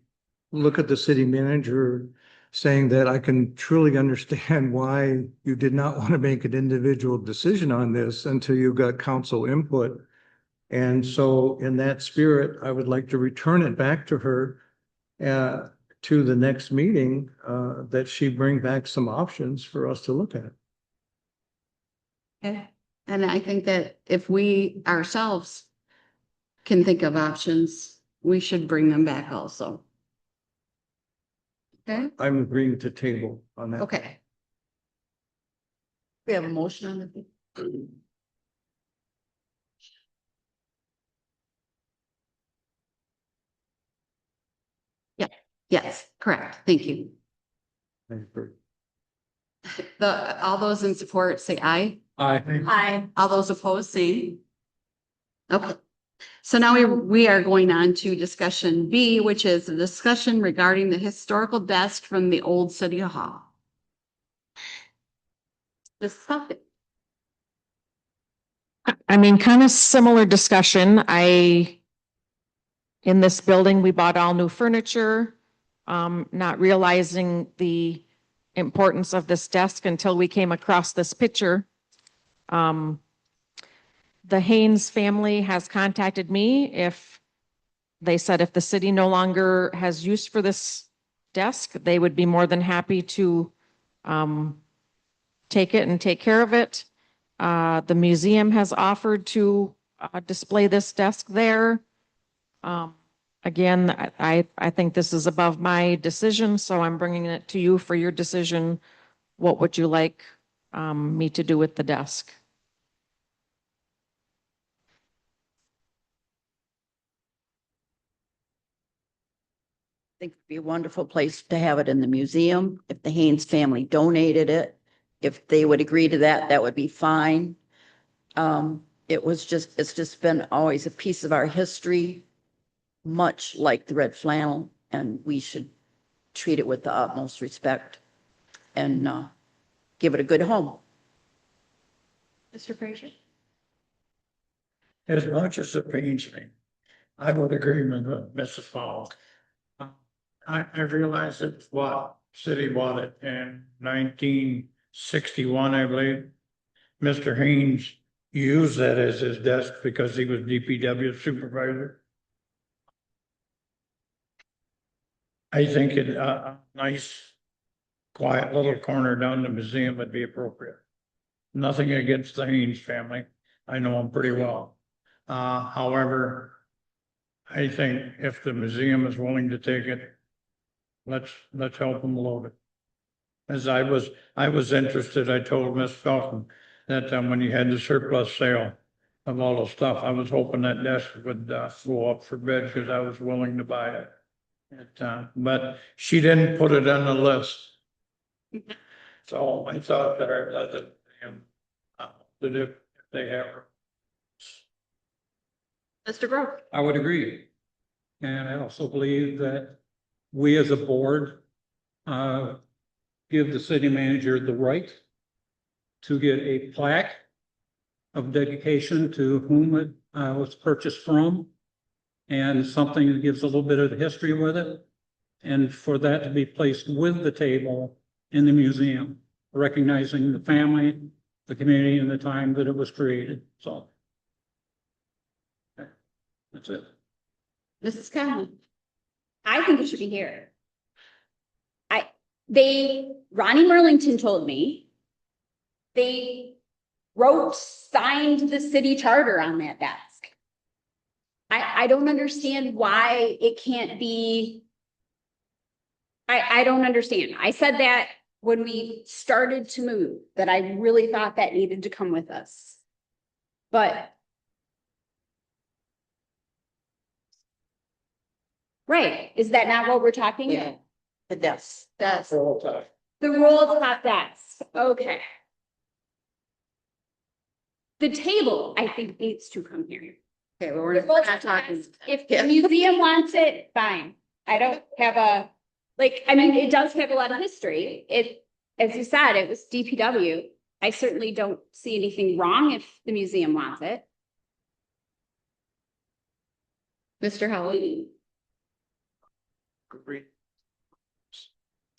look at the city manager saying that I can truly understand why you did not want to make an individual decision on this until you got council input. And so in that spirit, I would like to return it back to her to the next meeting, that she bring back some options for us to look at. Okay, and I think that if we ourselves can think of options, we should bring them back also. Okay, I'm agreeing to table on that. okay. We have a motion on the thing. Yeah, yes, correct. Thank you. All those in support say aye. Aye. All those opposed, say. Okay. So now we are going on to discussion B, which is a discussion regarding the historical desk from the old city hall. This topic. I mean, kind of similar discussion. In this building, we bought all new furniture, not realizing the importance of this desk until we came across this picture. The Haynes family has contacted me they said if the city no longer has use for this desk, they would be more than happy to take it and take care of it. The museum has offered to display this desk there. Again, I think this is above my decision, so I'm bringing it to you for your decision. What would you like me to do with the desk? think it'd be a wonderful place to have it in the museum. If the Haynes family donated it, if they would agree to that, that would be fine. It's just been always a piece of our history, much like the red flannel, and we should treat it with the utmost respect and give it a good home. Mr. Frazier? As much as it pains me, I would agree with Mrs. Powell. I realize it's what city bought it in 1961, I believe. Mr. Haynes used that as his desk because he was DPW supervisor. I think a nice, quiet little corner down the museum would be appropriate. Nothing against the Haynes family. I know them pretty well. However, I think if the museum is willing to take it, let's help them load it. As I was interested, I told Miss Felton that when you had the surplus sale of all the stuff, I was hoping that desk would go up for bid because I was willing to buy it. But she didn't put it on the list. So I thought that if they have her. Mr. Brook? I would agree. And I also believe that we as a board give the city manager the right to get a plaque of dedication to whom it was purchased from, and something that gives a little bit of the history with it, and for that to be placed with the table in the museum, recognizing the family, the community, and the time that it was created. So that's it. Mrs. Conlon? I think it should be here. Ronnie Merlington told me they signed the city charter on that desk. I don't understand why it can't be. I don't understand. I said that when we started to move, that I really thought that needed to come with us. But right, is that not what we're talking about? Yes. That's The roll top desk, okay. The table, I think, needs to come here. okay. Well, we're not talking. If the museum wants it, fine. I don't have it does have a lot of history. As you said, it was DPW. I certainly don't see anything wrong if the museum wants it. Mr. Howell?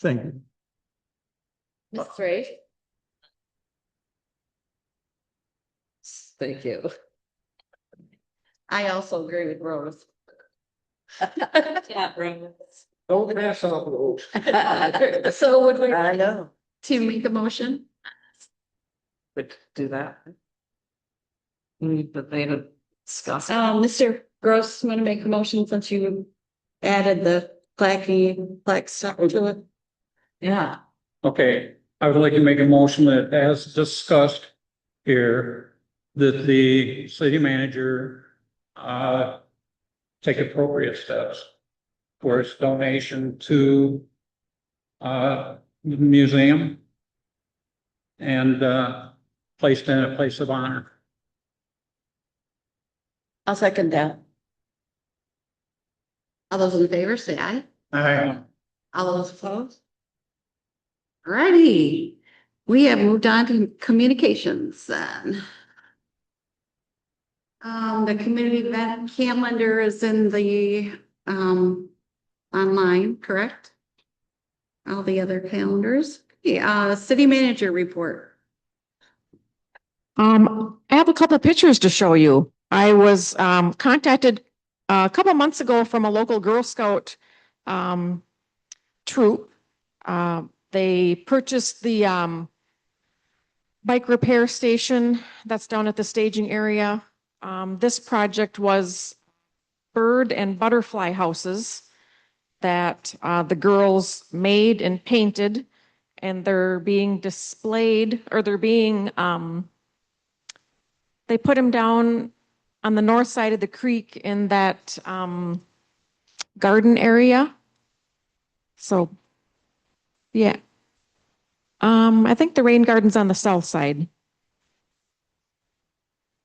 Thank you. Mrs. Ray? Thank you. I also agree with Rose. Don't pass off those. So would we I know. to make a motion? But do that. But they don't discuss. Mr. Gross, want to make a motion since you added the plaque stuff to it? Yeah. Okay, I would like to make a motion that as discussed here, that the city manager take appropriate steps for its donation to the museum and placed in a place of honor. I'll second that. All those in favor, say aye. All those opposed? Alrighty, we have moved on to communications then. The community event calendar is in the, online, correct? All the other calendars. Yeah, city manager report. I have a couple of pictures to show you. I was contacted a couple months ago from a local Girl Scout troop. They purchased the bike repair station that's down at the staging area. This project was bird and butterfly houses that the girls made and painted, and they're being displayed, or they're being, they put them down on the north side of the creek in that garden area. So, yeah. I think the rain garden's on the south side.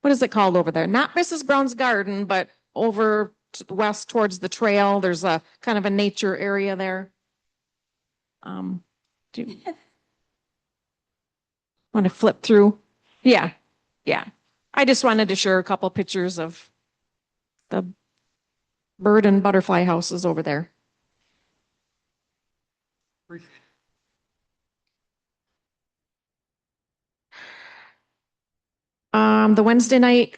What is it called over there? Not Mrs. Brown's garden, but over to the west towards the trail. There's a kind of a nature area there. Do you want to flip through? Yeah, yeah. I just wanted to share a couple pictures of the bird and butterfly houses over there. The Wednesday night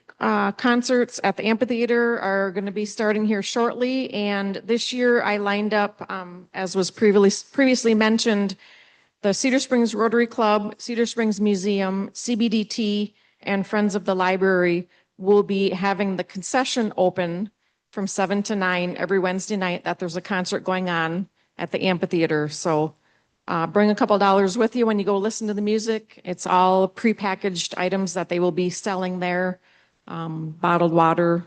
concerts at the amphitheater are going to be starting here shortly. And this year I lined up, as was previously mentioned, the Cedar Springs Rotary Club, Cedar Springs Museum, CBDT, and Friends of the Library will be having the concession open from 7 to 9 every Wednesday night that there's a concert going on at the amphitheater. So bring a couple dollars with you when you go listen to the music. It's all prepackaged items that they will be selling there, bottled water,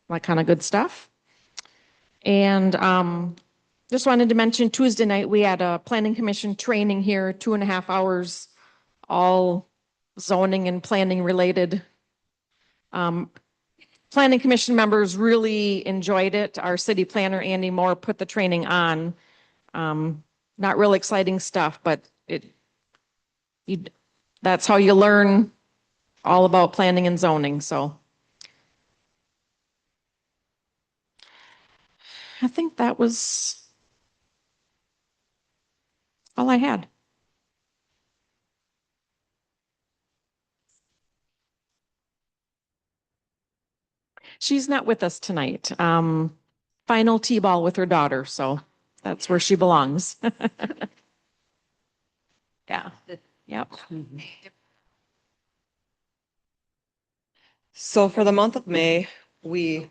that kind of good stuff. And just wanted to mention Tuesday night, we had a planning commission training here, 2.5 hours, all zoning and planning related. Planning commission members really enjoyed it. Our city planner, Andy Moore, put the training on. Not real exciting stuff, but that's how you learn all about planning and zoning. So I think that was all I had. She's not with us tonight. Final T-ball with her daughter, so that's where she belongs. Yeah. Yep. So for the month of May, we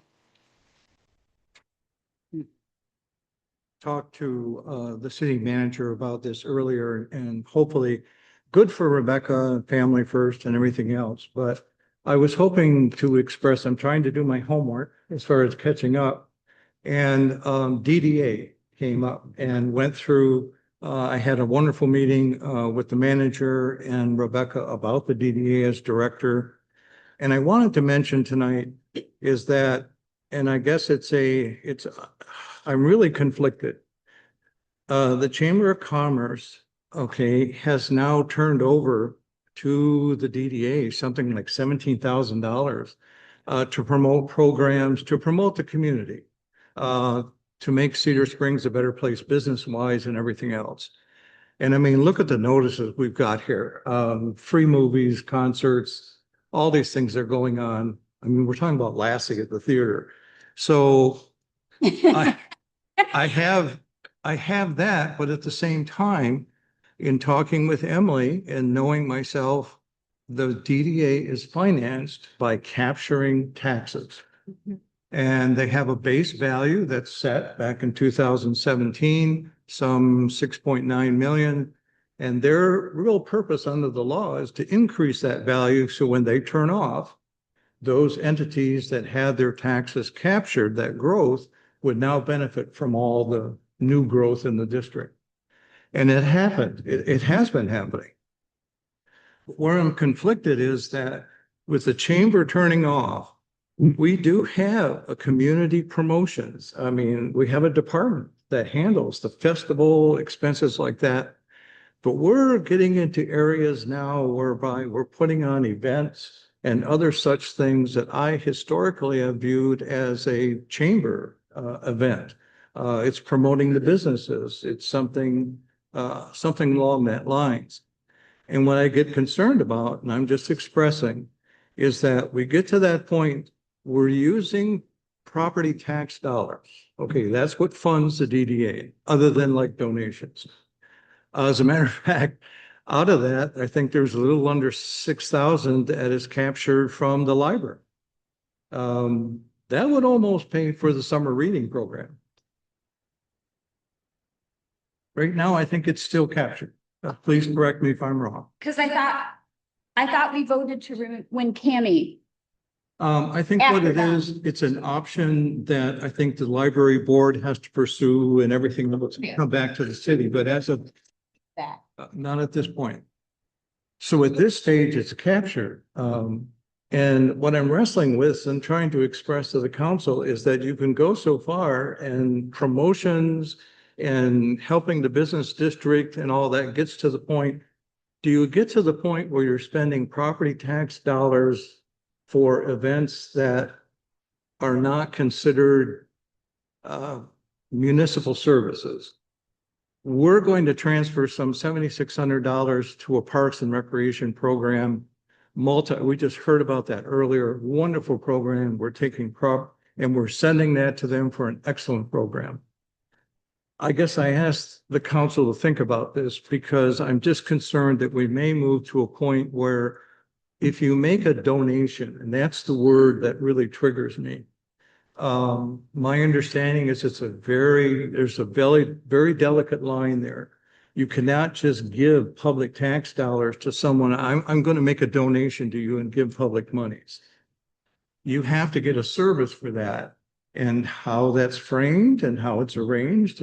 talked to the city manager about this earlier, and hopefully good for Rebecca, family first and everything else. But I was hoping to express, I'm trying to do my homework as far as catching up. And DDA came up and went through, I had a wonderful meeting with the manager and Rebecca about the DDA as director. And I wanted to mention tonight is that, and I guess I'm really conflicted. The Chamber of Commerce, okay, has now turned over to the DDA something like $17,000 to promote programs, to promote the community, to make Cedar Springs a better place business-wise and everything else. And I mean, look at the notices we've got here. Free movies, concerts, all these things are going on. I mean, we're talking about Lassie at the theater. So I have that, but at the same time, in talking with Emily and knowing myself, the DDA is financed by capturing taxes. And they have a base value that's set back in 2017, some 6.9 million. And their real purpose under the law is to increase that value. So when they turn off, those entities that had their taxes captured, that growth would now benefit from all the new growth in the district. And it happened. It has been happening. Where I'm conflicted is that with the chamber turning off, we do have a community promotions. I mean, we have a department that handles the festival expenses like that. But we're getting into areas now whereby we're putting on events and other such things that I historically have viewed as a chamber event. It's promoting the businesses. It's something along that lines. And what I get concerned about, and I'm just expressing, is that we get to that point, we're using property tax dollars. Okay, that's what funds the DDA, other than like donations. As a matter of fact, out of that, I think there's a little under 6,000 that is captured from the library. That would almost pay for the summer reading program. Right now, I think it's still captured. Please correct me if I'm wrong. Because I thought we voted to when Cammie I think what After it that. is, it's an option that I think the library board has to pursue and everything will come back to the city, but as of, That. not at this point. So at this stage, it's captured. And what I'm wrestling with and trying to express to the council is that you can go so far and promotions and helping the business district and all that gets to the point. Do you get to the point where you're spending property tax dollars for events that are not considered municipal services? We're going to transfer some $7,600 to a Parks and Recreation program. We just heard about that earlier. Wonderful program. We're taking and we're sending that to them for an excellent program. I guess I asked the council to think about this because I'm just concerned that we may move to a point where if you make a donation, and that's the word that really triggers me. My understanding is there's a very delicate line there. You cannot just give public tax dollars to someone. I'm going to make a donation to you and give public monies. You have to get a service for that. And how that's framed and how it's arranged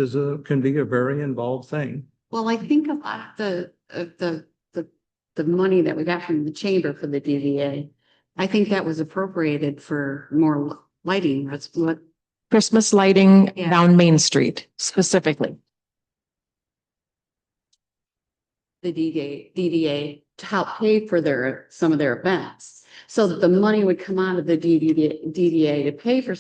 can be a very involved thing. Well, I think a lot of the money that we got from the chamber for the DDA, I think that was appropriated for more lighting. That's what Christmas lighting Yeah. down Main Street specifically. the DDA to help pay for some of their events. So that the money would come out of the DDA to pay for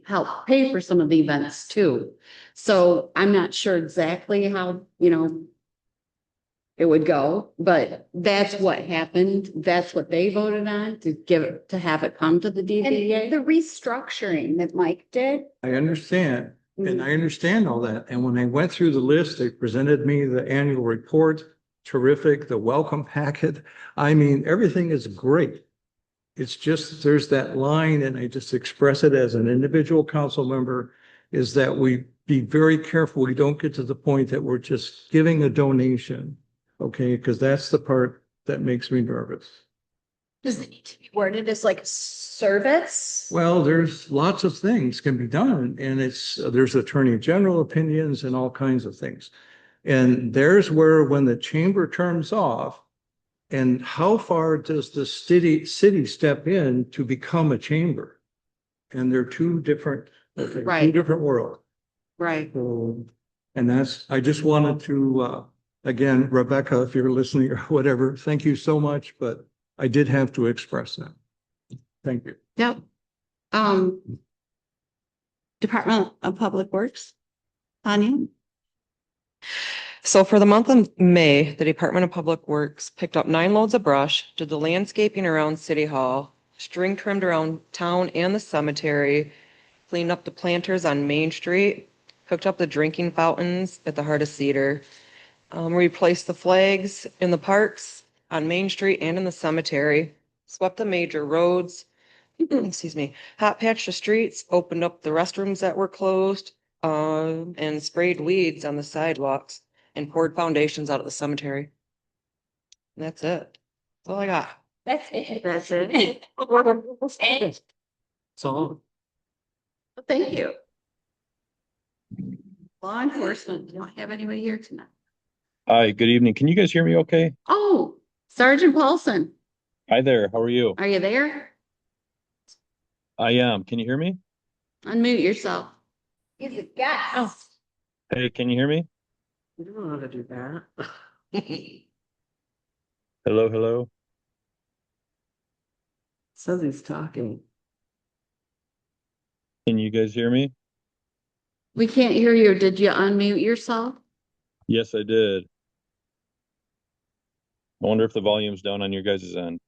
help pay for some of the events too. So I'm not sure exactly how, it would go, but that's what happened. That's what they voted on to have it come to the And DDA. the restructuring that Mike did, I understand, and I understand all that. And when I went through the list, they presented me the annual report, terrific, the welcome packet. I mean, everything is great. It's just, there's that line, and I just express it as an individual council member, is that we be very careful. We don't get to the point that we're just giving a donation. Okay, because that's the part that makes me nervous. does it need to be worded as like a service? Well, there's lots of things can be done, and there's attorney general opinions and all kinds of things. And there's where when the chamber turns off, and how far does the city step in to become a chamber? And they're two different worlds. Right. So, and I just wanted to, again, Rebecca, if you're listening or whatever, thank you so much, but I did have to express that. Thank you. Yep. Department of Public Works. Tanya? So for the month of May, the Department of Public Works picked up 9 loads of brush, did the landscaping around City Hall, string trimmed around town and the cemetery, cleaned up the planters on Main Street, hooked up the drinking fountains at the heart of Cedar, replaced the flags in the parks on Main Street and in the cemetery, swept the major roads, excuse me, hot patched the streets, opened up the restrooms that were closed, and sprayed weeds on the sidewalks and poured foundations out of the cemetery. And that's it. That's all I got. That's it. That's it. So Thank you. Law enforcement, you don't have anybody here tonight. Hi, good evening. Can you guys hear me okay? Oh, Sergeant Paulson, Hi there, how are you? are you there? I am. Can you hear me? Unmute yourself. He's a guest. Hey, can you hear me? You don't know how to do that. Hello, hello. Says he's talking. Can you guys hear me? We can't hear you. Did you unmute yourself? Yes, I did. I wonder if the volume's down on your guys' end.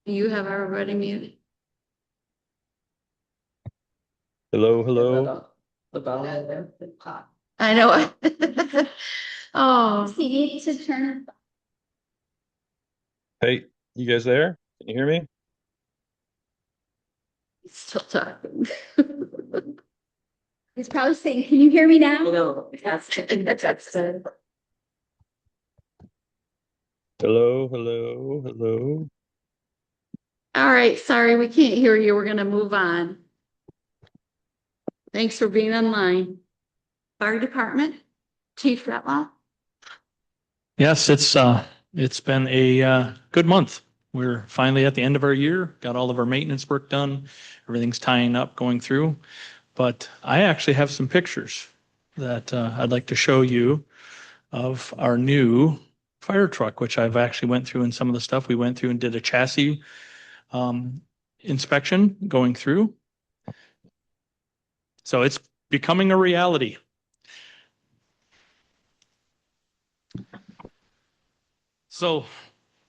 Do you have everybody muted? Hello, hello. I know. Oh, Does he need to turn? Hey, you guys there? Can you hear me? he's still talking. He's probably saying, can you hear me now? No, that's Hello, hello, hello. All right, sorry, we can't hear you. We're gonna move on. Thanks for being online. Fire Department, Chief Retlaw. Yes, it's been a good month. We're finally at the end of our year, got all of our maintenance work done. Everything's tying up, going through. But I actually have some pictures that I'd like to show you of our new fire truck, which I've actually went through and some of the stuff we went through and did a chassis inspection going through. So it's becoming a reality. So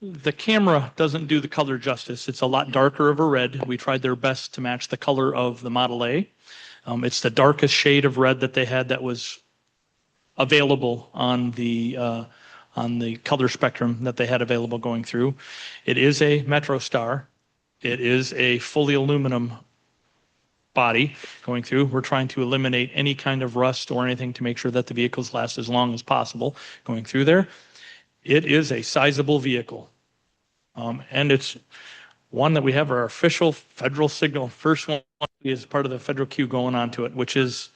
the camera doesn't do the color justice. It's a lot darker of a red. We tried their best to match the color of the Model A. It's the darkest shade of red that they had that was available on the color spectrum that they had available going through. It is a Metro Star. It is a fully aluminum body going through. We're trying to eliminate any kind of rust or anything to make sure that the vehicles last as long as possible going through there. It is a sizable vehicle. And it's one that we have our official federal signal. First one is part of the federal queue going onto it, which is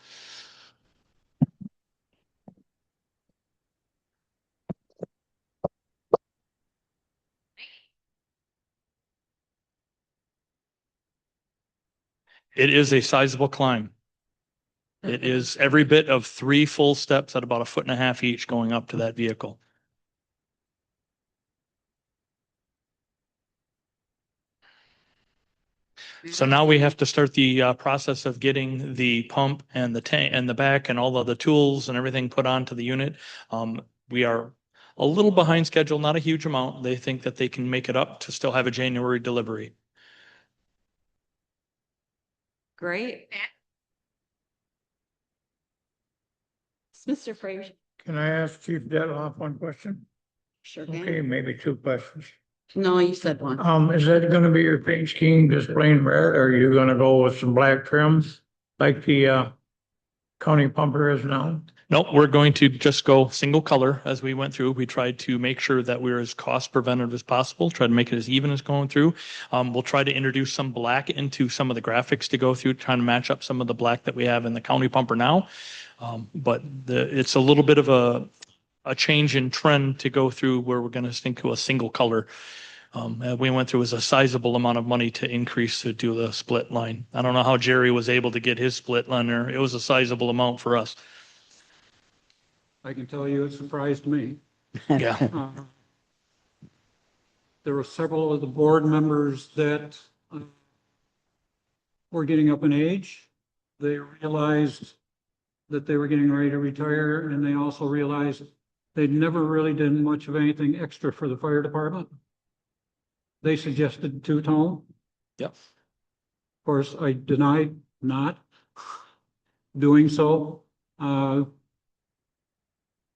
it is a sizable climb. It is every bit of 3 full steps at about 1.5 feet each going up to that vehicle. So now we have to start the process of getting the pump and the tank and the back and all of the tools and everything put onto the unit. We are a little behind schedule, not a huge amount. They think that they can make it up to still have a January delivery. Great. Mr. Fraser. Can I ask Chief Detloff one question? Sure Okay, can. maybe 2 questions. No, you said one. Is that gonna be your paint scheme, just plain red, or are you gonna go with some black trims like the county pumper is now? No, we're going to just go single color as we went through. We tried to make sure that we're as cost preventative as possible, try to make it as even as going through. We'll try to introduce some black into some of the graphics to go through, trying to match up some of the black that we have in the county pumper now. But it's a little bit of a change in trend to go through where we're going to stick to a single color. We went through as a sizable amount of money to increase to do the split line. I don't know how Jerry was able to get his split line there. It was a sizable amount for us. I can tell you it surprised me. Yeah. There were several of the board members that were getting up in age. They realized that they were getting ready to retire, and they also realized they'd never really done much of anything extra for the fire department. They suggested two-tone. Yep. Of course, I denied not doing so.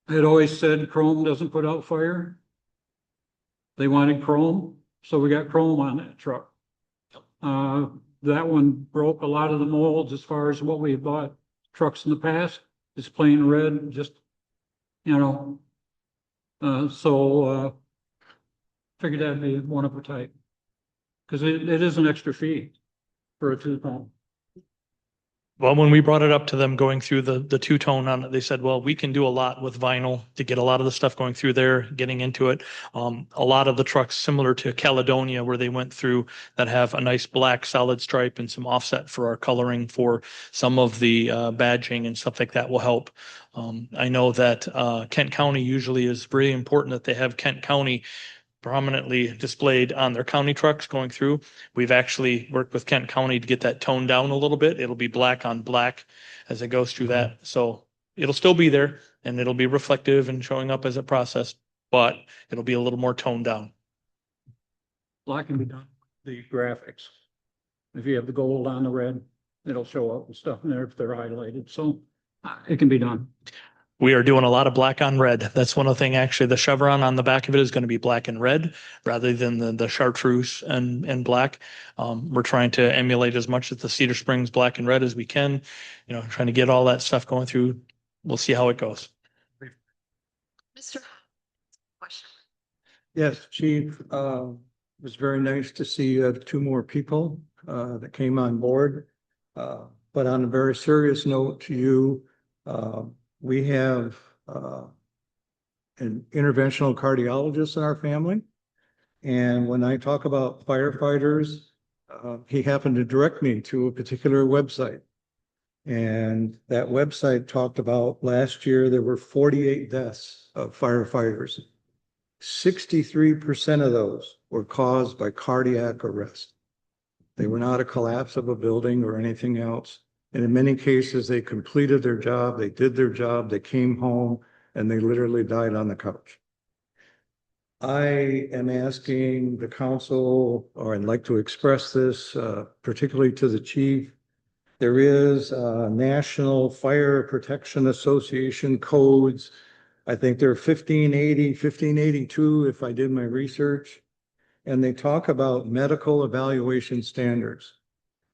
I had always said chrome doesn't put out fire. They wanted chrome, so we got chrome on that truck. That one broke a lot of the molds as far as what we had bought trucks in the past. It's plain red, just, you know. Figured that'd be one of a type. Because it is an extra fee for a two-tone. Well, when we brought it up to them going through the two-tone on it, they said, well, we can do a lot with vinyl to get a lot of the stuff going through there, getting into it. A lot of the trucks similar to Caledonia where they went through that have a nice black solid stripe and some offset for our coloring for some of the badging and stuff like that will help. I know that Kent County usually is very important that they have Kent County prominently displayed on their county trucks going through. We've actually worked with Kent County to get that toned down a little bit. It'll be black on black as it goes through that. So it'll still be there and it'll be reflective and showing up as a process, but it'll be a little more toned down. Black can be done. The graphics. If you have the gold on the red, it'll show up and stuff in there if they're highlighted. So it can be done. We are doing a lot of black on red. That's one of the things, actually, the chevron on the back of it is going to be black and red rather than the chartreuse and black. We're trying to emulate as much of the Cedar Springs black and red as we can, trying to get all that stuff going through. We'll see how it goes. Mr. Question. Yes, Chief, It was very nice to see two more people that came on board. But on a very serious note to you, we have an interventional cardiologist in our family. And when I talk about firefighters, he happened to direct me to a particular website. And that website talked about last year, there were 48 deaths of firefighters. 63% of those were caused by cardiac arrest. They were not a collapse of a building or anything else. And in many cases, they completed their job, they did their job, they came home, and they literally died on the couch. I am asking the council, or I'd like to express this, particularly to the chief. There is a National Fire Protection Association codes. I think they're 1580, 1582, if I did my research. And they talk about medical evaluation standards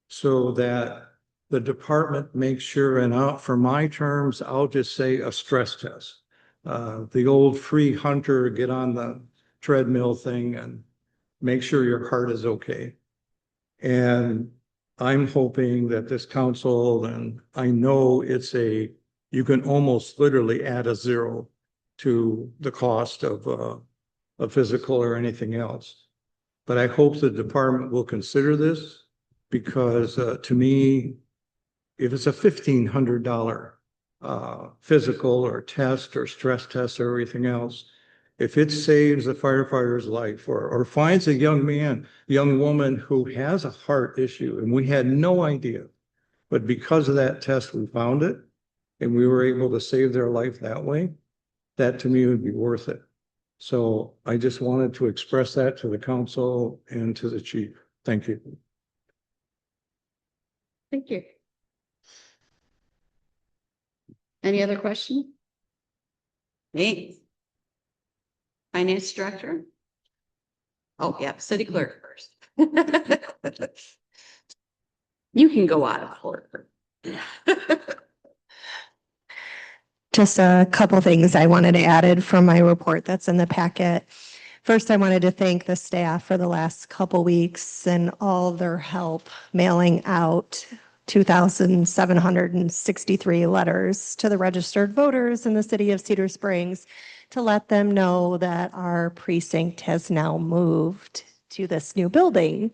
so that the department makes sure, and out for my terms, I'll just say a stress test. The old free hunter, get on the treadmill thing and make sure your heart is okay. And I'm hoping that this council, and I know you can almost literally add a zero to the cost of a physical or anything else. But I hope the department will consider this because to me, if it's a $1,500 physical or test or stress test or everything else, if it saves a firefighter's life or finds a young woman who has a heart issue and we had no idea, but because of that test, we found it and we were able to save their life that way, that to me would be worth it. So I just wanted to express that to the council and to the chief. Thank you. Thank you. Any other questions? Me? Finance director? Oh, yeah, city clerk first. You can go out of order. Just a couple things I wanted to add from my report that's in the packet. First, I wanted to thank the staff for the last couple weeks and all their help mailing out 2,763 letters to the registered voters in the city of Cedar Springs to let them know that our precinct has now moved to this new building.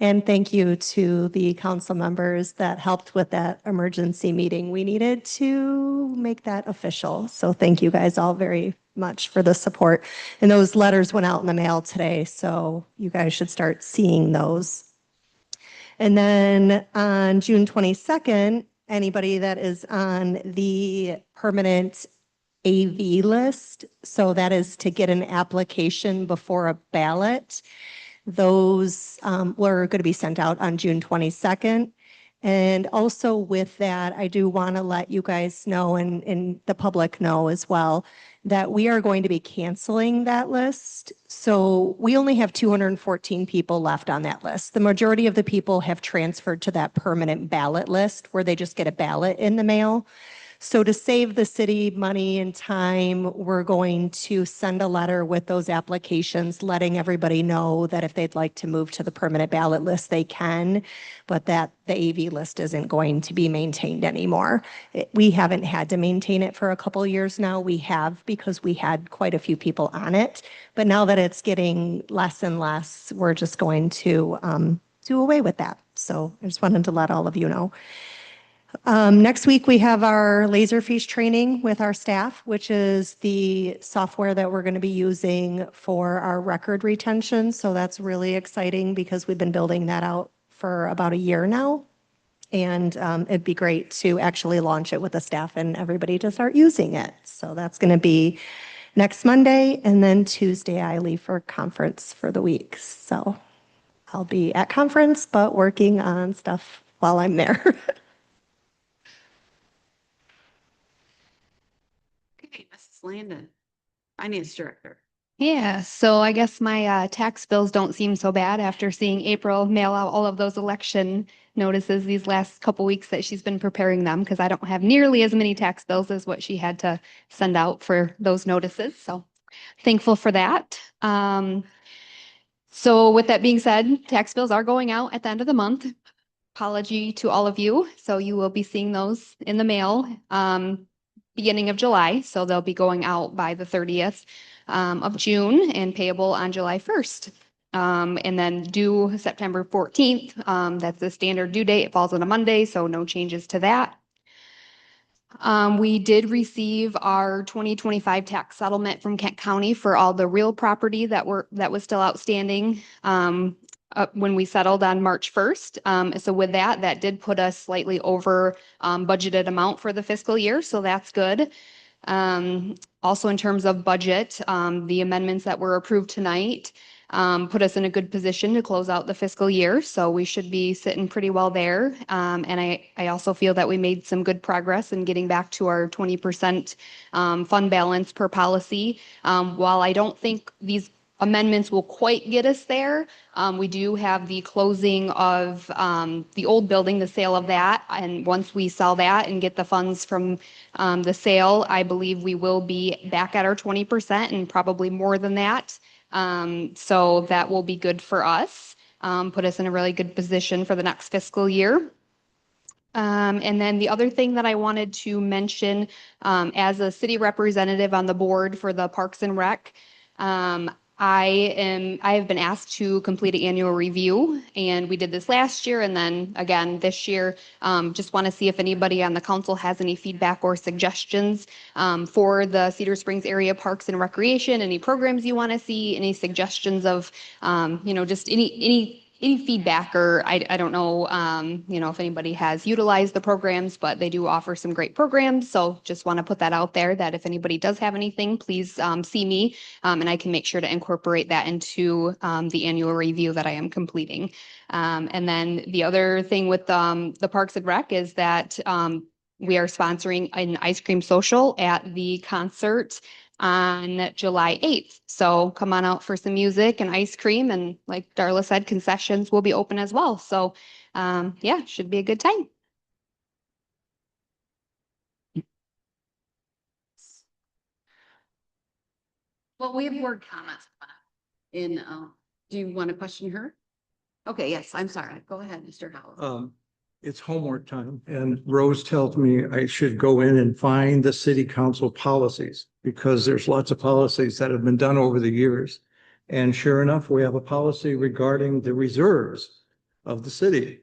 And thank you to the council members that helped with that emergency meeting. We needed to make that official. So thank you guys all very much for the support. And those letters went out in the mail today, so you guys should start seeing those. And then on June 22nd, anybody that is on the permanent AV list, so that is to get an application before a ballot. Those were going to be sent out on June 22nd. And also with that, I do want to let you guys know and the public know as well that we are going to be canceling that list. So we only have 214 people left on that list. The majority of the people have transferred to that permanent ballot list where they just get a ballot in the mail. So to save the city money and time, we're going to send a letter with those applications, letting everybody know that if they'd like to move to the permanent ballot list, they can, but that the AV list isn't going to be maintained anymore. We haven't had to maintain it for a couple of years now. We have because we had quite a few people on it, but now that it's getting less and less, we're just going to do away with that. So I just wanted to let all of you know. Next week, we have our Laserfiche training with our staff, which is the software that we're going to be using for our record retention. So that's really exciting because we've been building that out for about a year now. And it'd be great to actually launch it with the staff and everybody to start using it. So that's going to be next Monday. And then Tuesday, I leave for conference for the week. So I'll be at conference, but working on stuff while I'm there. Okay, Mrs. Landon, Finance Director. Yeah, so I guess my tax bills don't seem so bad after seeing April mail out all of those election notices these last couple weeks that she's been preparing them because I don't have nearly as many tax bills as what she had to send out for those notices. So thankful for that. So with that being said, tax bills are going out at the end of the month. Apology to all of you. So you will be seeing those in the mail beginning of July. So they'll be going out by the 30th of June and payable on July 1st. And then due September 14th. That's the standard due date. It falls on a Monday, so no changes to that. We did receive our 2025 tax settlement from Kent County for all the real property that was still outstanding when we settled on March 1st. So with that did put us slightly over budgeted amount for the fiscal year, so that's good. Also in terms of budget, the amendments that were approved tonight put us in a good position to close out the fiscal year. So we should be sitting pretty well there. And I also feel that we made some good progress in getting back to our 20% fund balance per policy. While I don't think these amendments will quite get us there, we do have the closing of the old building, the sale of that. And once we sell that and get the funds from the sale, I believe we will be back at our 20% and probably more than that. So that will be good for us, put us in a really good position for the next fiscal year. And then the other thing that I wanted to mention, as a city representative on the board for the Parks and Rec, I have been asked to complete an annual review, and we did this last year and then again this year. Just want to see if anybody on the council has any feedback or suggestions for the Cedar Springs area Parks and Recreation, any programs you want to see, any suggestions of, just any feedback, or I don't know, if anybody has utilized the programs, but they do offer some great programs. So just want to put that out there that if anybody does have anything, please see me, and I can make sure to incorporate that into the annual review that I am completing. And then the other thing with the Parks and Rec is that we are sponsoring an ice cream social at the concert on July 8th. So come on out for some music and ice cream. And like Darla said, concessions will be open as well. So should be a good time. Well, we have word comments do you want to question her? Okay, yes, I'm sorry. Go ahead, Mr. Howell. It's homework time, and Rose tells me I should go in and find the city council policies, because there's lots of policies that have been done over the years. And sure enough, we have a policy regarding the reserves of the city.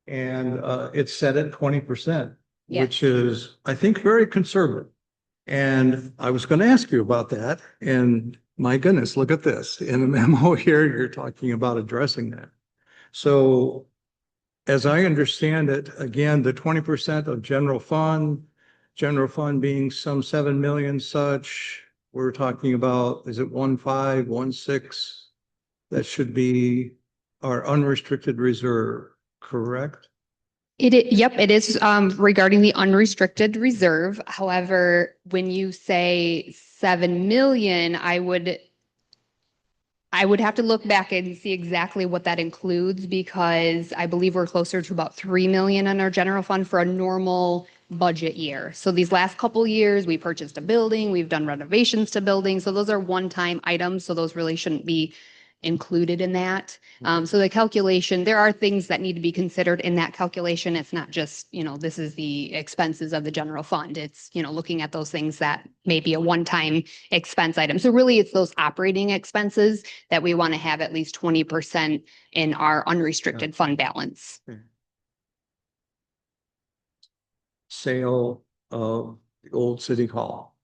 And it's set at 20%, which is, I think, very conservative. And I was going to ask you about that. And my goodness, look at this. In the memo here, you're talking about addressing that. So as I understand it, again, the 20% of general fund being some 7 million such, we're talking about, is it 1.5, 1.6? That should be our unrestricted reserve, correct? Yep, it is regarding the unrestricted reserve. However, when you say 7 million, I would have to look back and see exactly what that includes, because I believe we're closer to about 3 million in our general fund for a normal budget year. So these last couple years, we purchased a building, we've done renovations to buildings. So those are one-time items. So those really shouldn't be included in that. So the calculation, there are things that need to be considered in that calculation. It's not just, this is the expenses of the general fund. It's, looking at those things that may be a one-time expense item. So really it's those operating expenses that we want to have at least 20% in our unrestricted fund balance. Sale of the old city hall.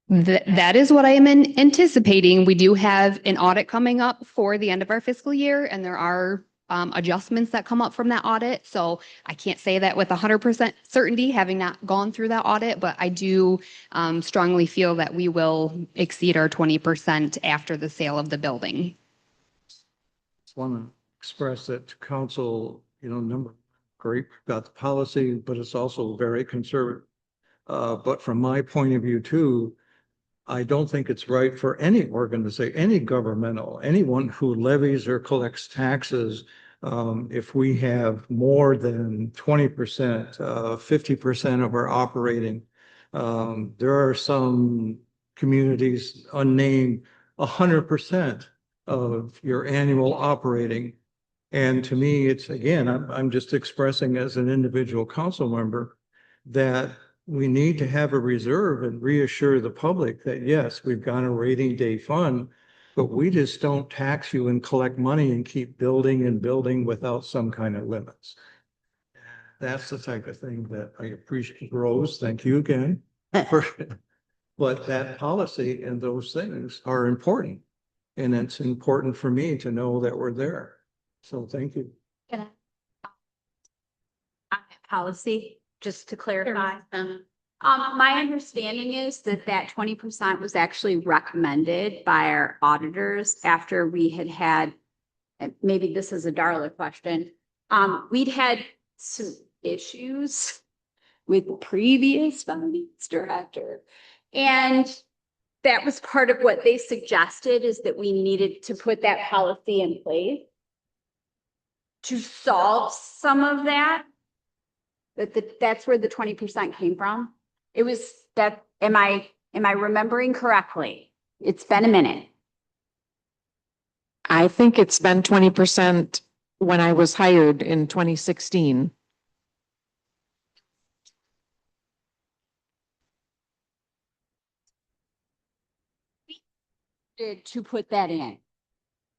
That is what I am anticipating. We do have an audit coming up for the end of our fiscal year, and there are adjustments that come up from that audit. So I can't say that with 100% certainty, having not gone through that audit, but I do strongly feel that we will exceed our 20% after the sale of the building. Just want to express that to council, number great about the policy, but it's also very conservative. But from my point of view too, I don't think it's right for any organization, any governmental, anyone who levies or collects taxes. If we have more than 20%, 50% of our operating, there are some communities unnamed 100%. of your annual operating. And to me, it's, again, I'm just expressing as an individual council member that we need to have a reserve and reassure the public that, yes, we've got a rainy day fund, but we just don't tax you and collect money and keep building and building without some kind of limits. That's the type of thing that I appreciate. Rose, thank you again. But that policy and those things are important. And it's important for me to know that we're there. So thank you. Can I? On that policy, just to clarify. My understanding is that 20% was actually recommended by our auditors after we had, and maybe this is a Darla question. We'd had some issues with the previous finance director. And that was part of what they suggested, is that we needed to put that policy in place to solve some of that. That's where the 20% came from. It was that, am I remembering correctly? It's been a minute. I think it's been 20% when I was hired in 2016. To put that in.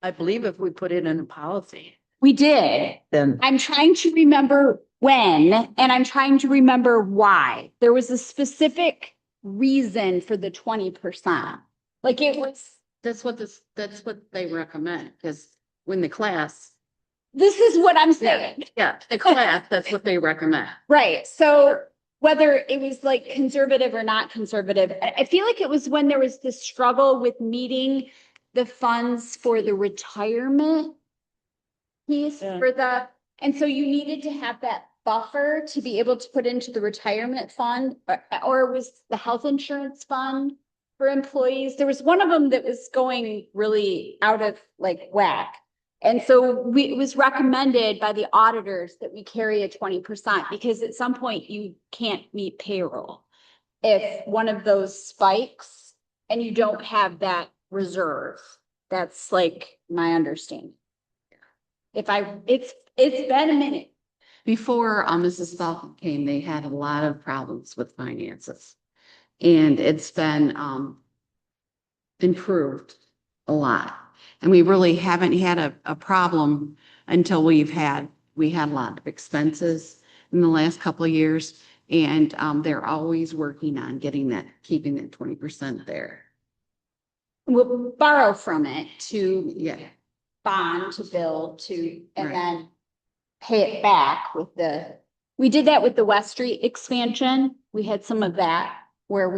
I believe if we put it in a policy, We did. then I'm trying to remember when, and I'm trying to remember why. There was a specific reason for the 20%. Like it was, That's what they recommend, because when the class, this is what I'm saying. yeah, the class, that's what they recommend. Right. So whether it was like conservative or not conservative, I feel like it was when there was this struggle with meeting the funds for the retirement piece for and so you needed to have that buffer to be able to put into the retirement fund, or it was the health insurance fund for employees. There was one of them that was going really out of like whack. And so it was recommended by the auditors that we carry a 20%, because at some point you can't meet payroll if one of those spikes and you don't have that reserve. That's like my understanding. It's been a minute. Before Mrs. Falcon came, they had a lot of problems with finances. And it's been improved a lot. And we really haven't had a problem until we had a lot of expenses in the last couple of years. And they're always working on keeping that 20% there. We'll borrow from it to Yeah. bond, to build, and Right. then pay it back we did that with the West Street expansion. We had some of that where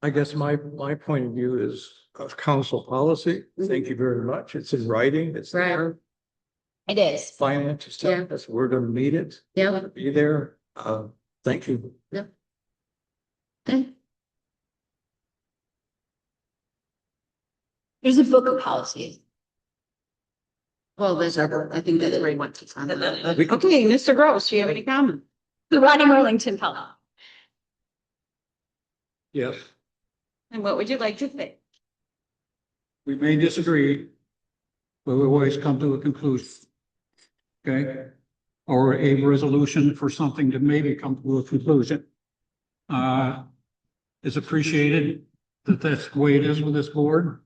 I guess my point of view is of council policy. Thank you very much. It's in writing. It's Right. there. it is. Finance is telling us we're gonna meet it. Yeah. Be there. Thank you. Okay. There's a book of policies. Well, I think that's where he went to. We could- Okay, Mr. Gross, do you have any comment? The Ronnie Burlington Fellow. Yes, And what would you like to say? we may disagree, but we always come to a conclusion. Okay? Or a resolution for something to maybe come to a conclusion. It's appreciated that that's the way it is with this board.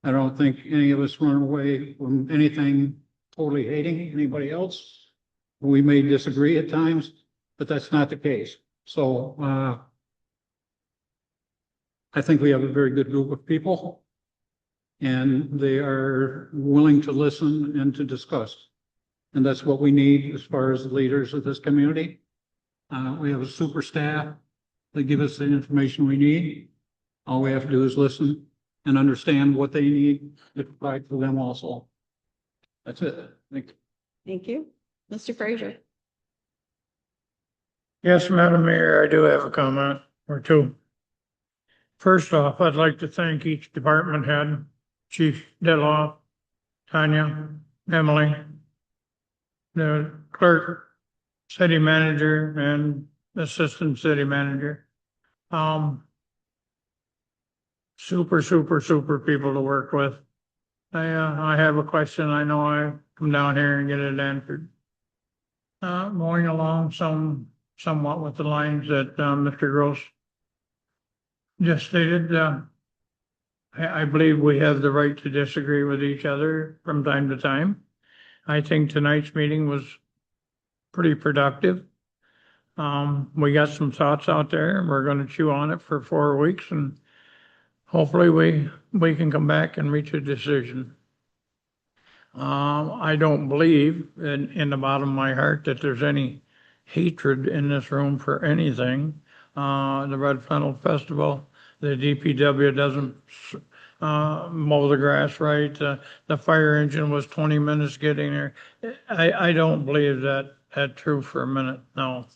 I don't think any of us run away from anything totally hating anybody else. We may disagree at times, but that's not the case. So, I think we have a very good group of people, and they are willing to listen and to discuss. And that's what we need as far as the leaders of this community. We have a super staff that give us the information we need. All we have to do is listen and understand what they need to provide for them also. That's it. Thank you. Thank you. Mr. Frazier. Yes, Madam Mayor, I do have a comment or two. First off, I'd like to thank each department head, Chief Detloff, Tanya, Emily, the clerk, city manager, and assistant city manager. super, super, super people to work with. I have a question. I know I come down here and get it answered. Going along somewhat with the lines that, Mr. Gross just stated, I believe we have the right to disagree with each other from time to time. I think tonight's meeting was pretty productive. We got some thoughts out there and we're gonna chew on it for 4 weeks and hopefully we can come back and reach a decision. I don't believe in the bottom of my heart that there's any hatred in this room for anything. The Red Flannel Festival, the DPW doesn't mow the grass right. The fire engine was 20 minutes getting there. I don't believe that true for a minute, no.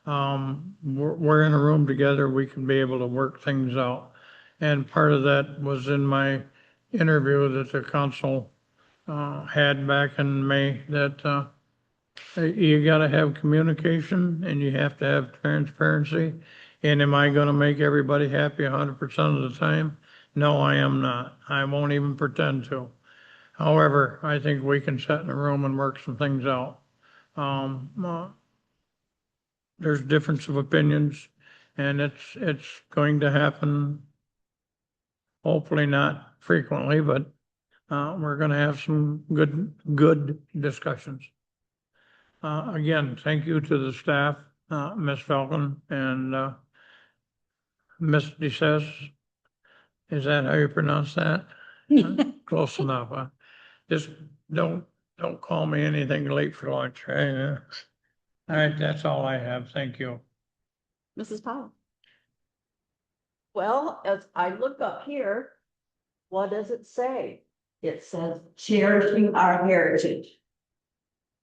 We're in a room together, we can be able to work things out. And part of that was in my interview that the council had back in May, that you gotta have communication and you have to have transparency. And am I gonna make everybody happy 100% of the time? No, I am not. I won't even pretend to. However, I think we can sit in a room and work some things out. There's difference of opinions and it's going to happen. Hopefully not frequently, but we're gonna have some good discussions. Again, thank you to the staff, Ms. Falcon and Ms. DeSes. Is that how you pronounce that? Close enough. Just don't call me anything late for lunch. All right, that's all I have. Thank you. Mrs. Powell. Well, as I look up here, what does it say? It says cherishing our heritage.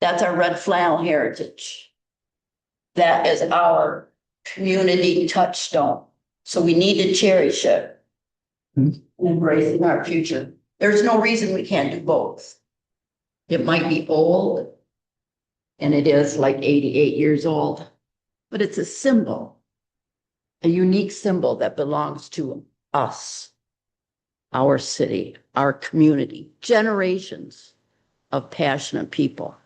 That's our Red Flannel heritage. That is our community touchstone. So we need to cherish it. Embracing our future. There's no reason we can't do both. It might be old, and it is like 88 years old, but it's a symbol, a unique symbol that belongs to us, our city, our community, generations of passionate people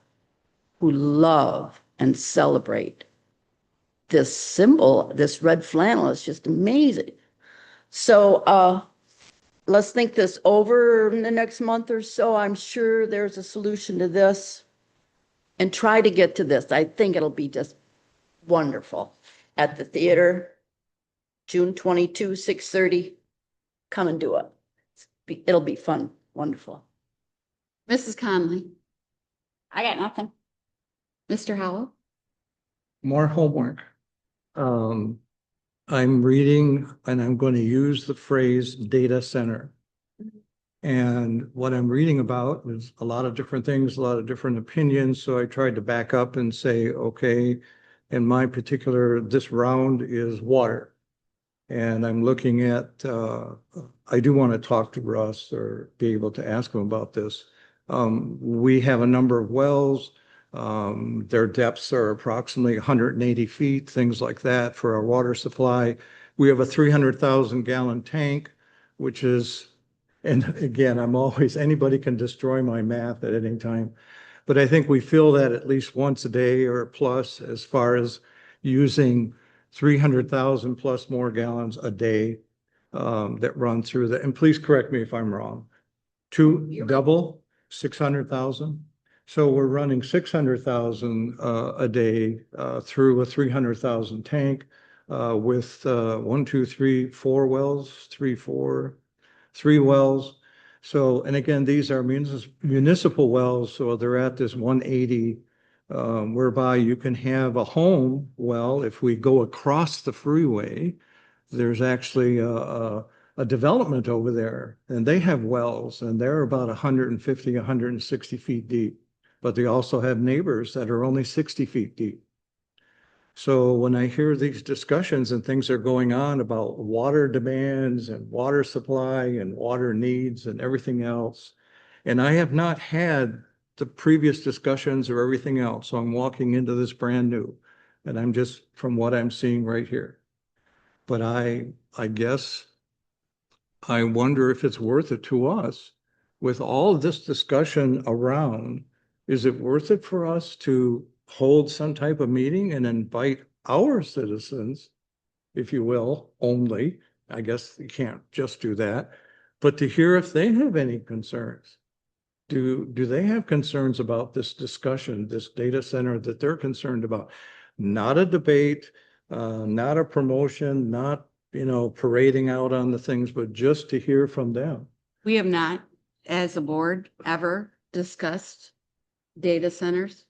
who love and celebrate this symbol. This red flannel is just amazing. So let's think this over in the next month or so. I'm sure there's a solution to this and try to get to this. I think it'll be just wonderful at the theater, June 22, 6:30. Come and do it. It'll be fun. Wonderful. Mrs. Conley. I got nothing. Mr. Howell. More homework. I'm reading and I'm going to use the phrase data center. And what I'm reading about is a lot of different things, a lot of different opinions. So I tried to back up and say, okay, in my particular, this round is water. And I'm looking at, I do want to talk to Russ or be able to ask him about this. We have a number of wells. Their depths are approximately 180 feet, things like that for our water supply. We have a 300,000 gallon tank, which is, and again, anybody can destroy my math at any time, but I think we fill that at least once a day or plus as far as using 300,000 plus more gallons a day that run through that. And please correct me if I'm wrong. Double 600,000. So we're running 600,000 a day through a 300,000 tank with 4 wells, three wells. So, and again, these are municipal wells, so they're at this 180, whereby you can have a home well. If we go across the freeway, there's actually a development over there, and they have wells, and they're about 150, 160 feet deep. But they also have neighbors that are only 60 feet deep. So when I hear these discussions and things are going on about water demands and water supply and water needs and everything else, and I have not had the previous discussions or everything else, so I'm walking into this brand new, and I'm just from what I'm seeing right here. But I guess I wonder if it's worth it to us with all this discussion around. Is it worth it for us to hold some type of meeting and invite our citizens, if you will, only? I guess you can't just do that, but to hear if they have any concerns. Do they have concerns about this discussion, this data center that they're concerned about? Not a debate, not a promotion, not, parading out on the things, but just to hear from them. We have not, as a board, ever discussed data centers.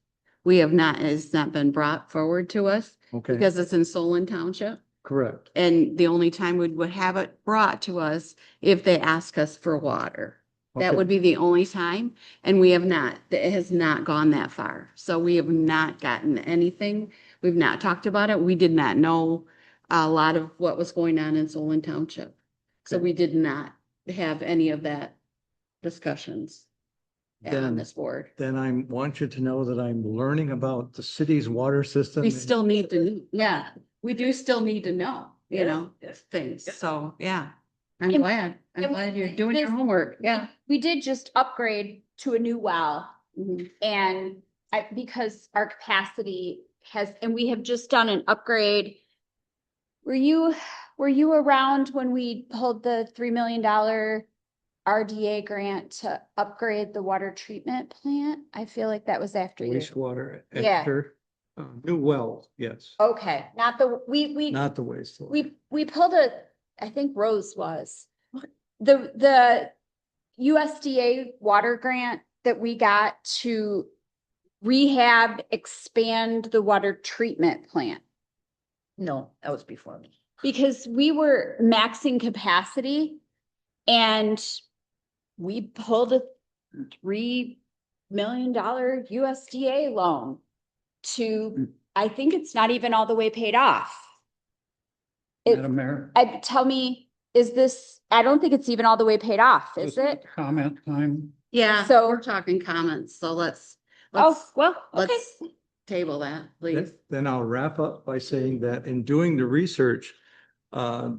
We have not, it's not been brought forward to us Okay, because it's in Solon Township. correct. And the only time we would have it brought to us if they ask us for water. That Okay. would be the only time, and we have not, it has not gone that far. So we have not gotten anything. We've not talked about it. We did not know a lot of what was going on in Solon Township. So Okay. we did not have any of that discussions on Then- this board. Then I want you to know that I'm learning about the city's water system. We still need to, yeah, we do still need to know, Yes. things. So, yeah, I'm And- glad. I'm and glad you're doing your this- homework. Yeah. We did just upgrade to a new well Mhm. and because our capacity has, and we have just done an upgrade. Were you around when we pulled the $3 million RDA grant to upgrade the water treatment plant? I feel like that was after you. Wastewater, Yeah. extra, new wells, yes, Okay, not the, we, not the wastewater. we pulled I think Rose was. The USDA water grant that we got to rehab, expand the water treatment plant. No, that was before me. Because we were maxing capacity and we pulled a $3 million USDA loan to, I think it's not even all the way paid off. Madam Mayor, Tell me, I don't think it's even all the way paid off, is this it? comment time. Yeah, So- we're talking comments, so let's Oh, well, okay. let's table that, please. Then I'll wrap up by saying that in doing the research,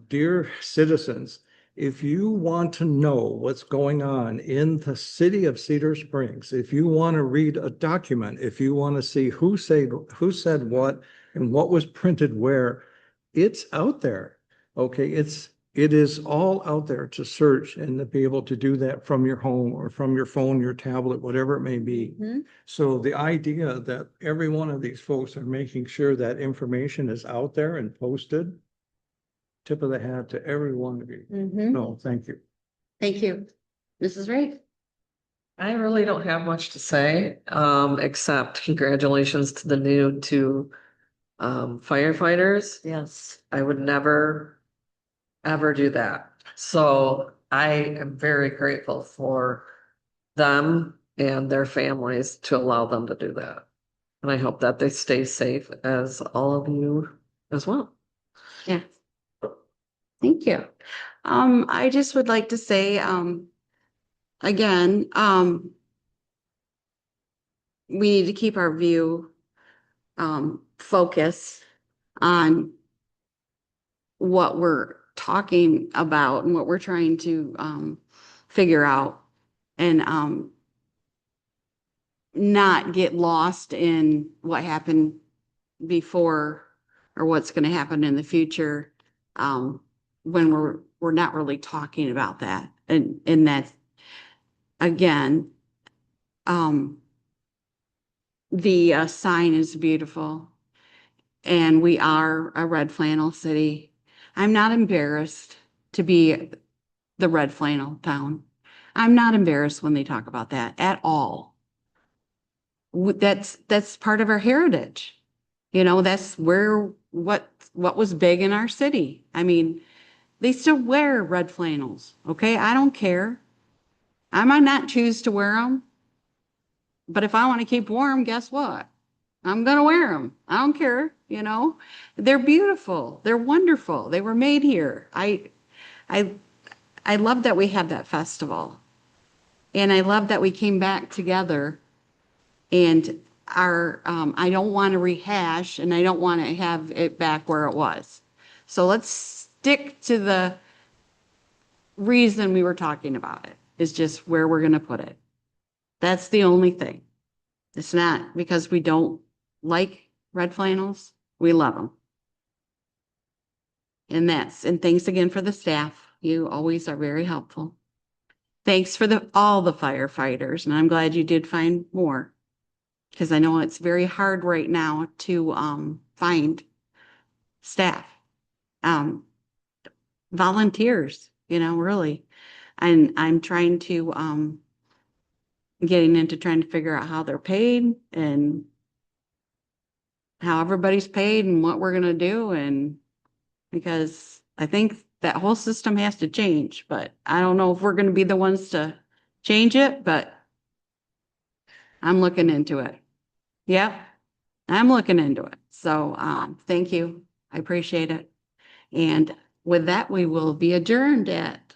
dear citizens, if you want to know what's going on in the city of Cedar Springs, if you want to read a document, if you want to see who said what and what was printed where, it's out there. Okay, it is all out there to search and to be able to do that from your home or from your phone, your tablet, whatever it may be. Mhm. So the idea that every one of these folks are making sure that information is out there and posted, tip of the hat to every one of you. Mhm. No, thank you. Thank you. Mrs. Ray? I really don't have much to say, except congratulations to the new two firefighters. Yes. I would never, ever do that. So I am very grateful for them and their families to allow them to do that. And I hope that they stay safe as all of you as well. Yeah. Thank you. I just would like to say, again, we need to keep our view, focus on what we're talking about and what we're trying to, figure out and, not get lost in what happened before or what's going to happen in the future. When we're not really talking about that. And that's, again, the sign is beautiful and we are a red flannel city. I'm not embarrassed to be the red flannel town. I'm not embarrassed when they talk about that at all. That's part of our heritage. That's where, what was big in our city. I mean, they still wear red flannels, okay? I don't care. I might not choose to wear them, but if I want to keep warm, guess what? I'm gonna wear them. I don't care, They're beautiful. They're wonderful. They were made here. I love that we have that festival. And I love that we came back together and I don't want to rehash and I don't want to have it back where it was. So let's stick to reason we were talking about it, is just where we're gonna put it. That's the only thing. It's not because we don't like red flannels. We love them. And thanks again for the staff. You always are very helpful. Thanks for all the firefighters, and I'm glad you did find more. Because I know it's very hard right now to find staff. Volunteers, really. And I'm trying to getting into trying to figure out how they're paid and how everybody's paid and what we're gonna do, and because I think that whole system has to change, but I don't know if we're gonna be the ones to change it, but I'm looking into it. Yeah, I'm looking into it. So thank you. I appreciate it. And with that, we will be adjourned at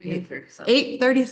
8:37.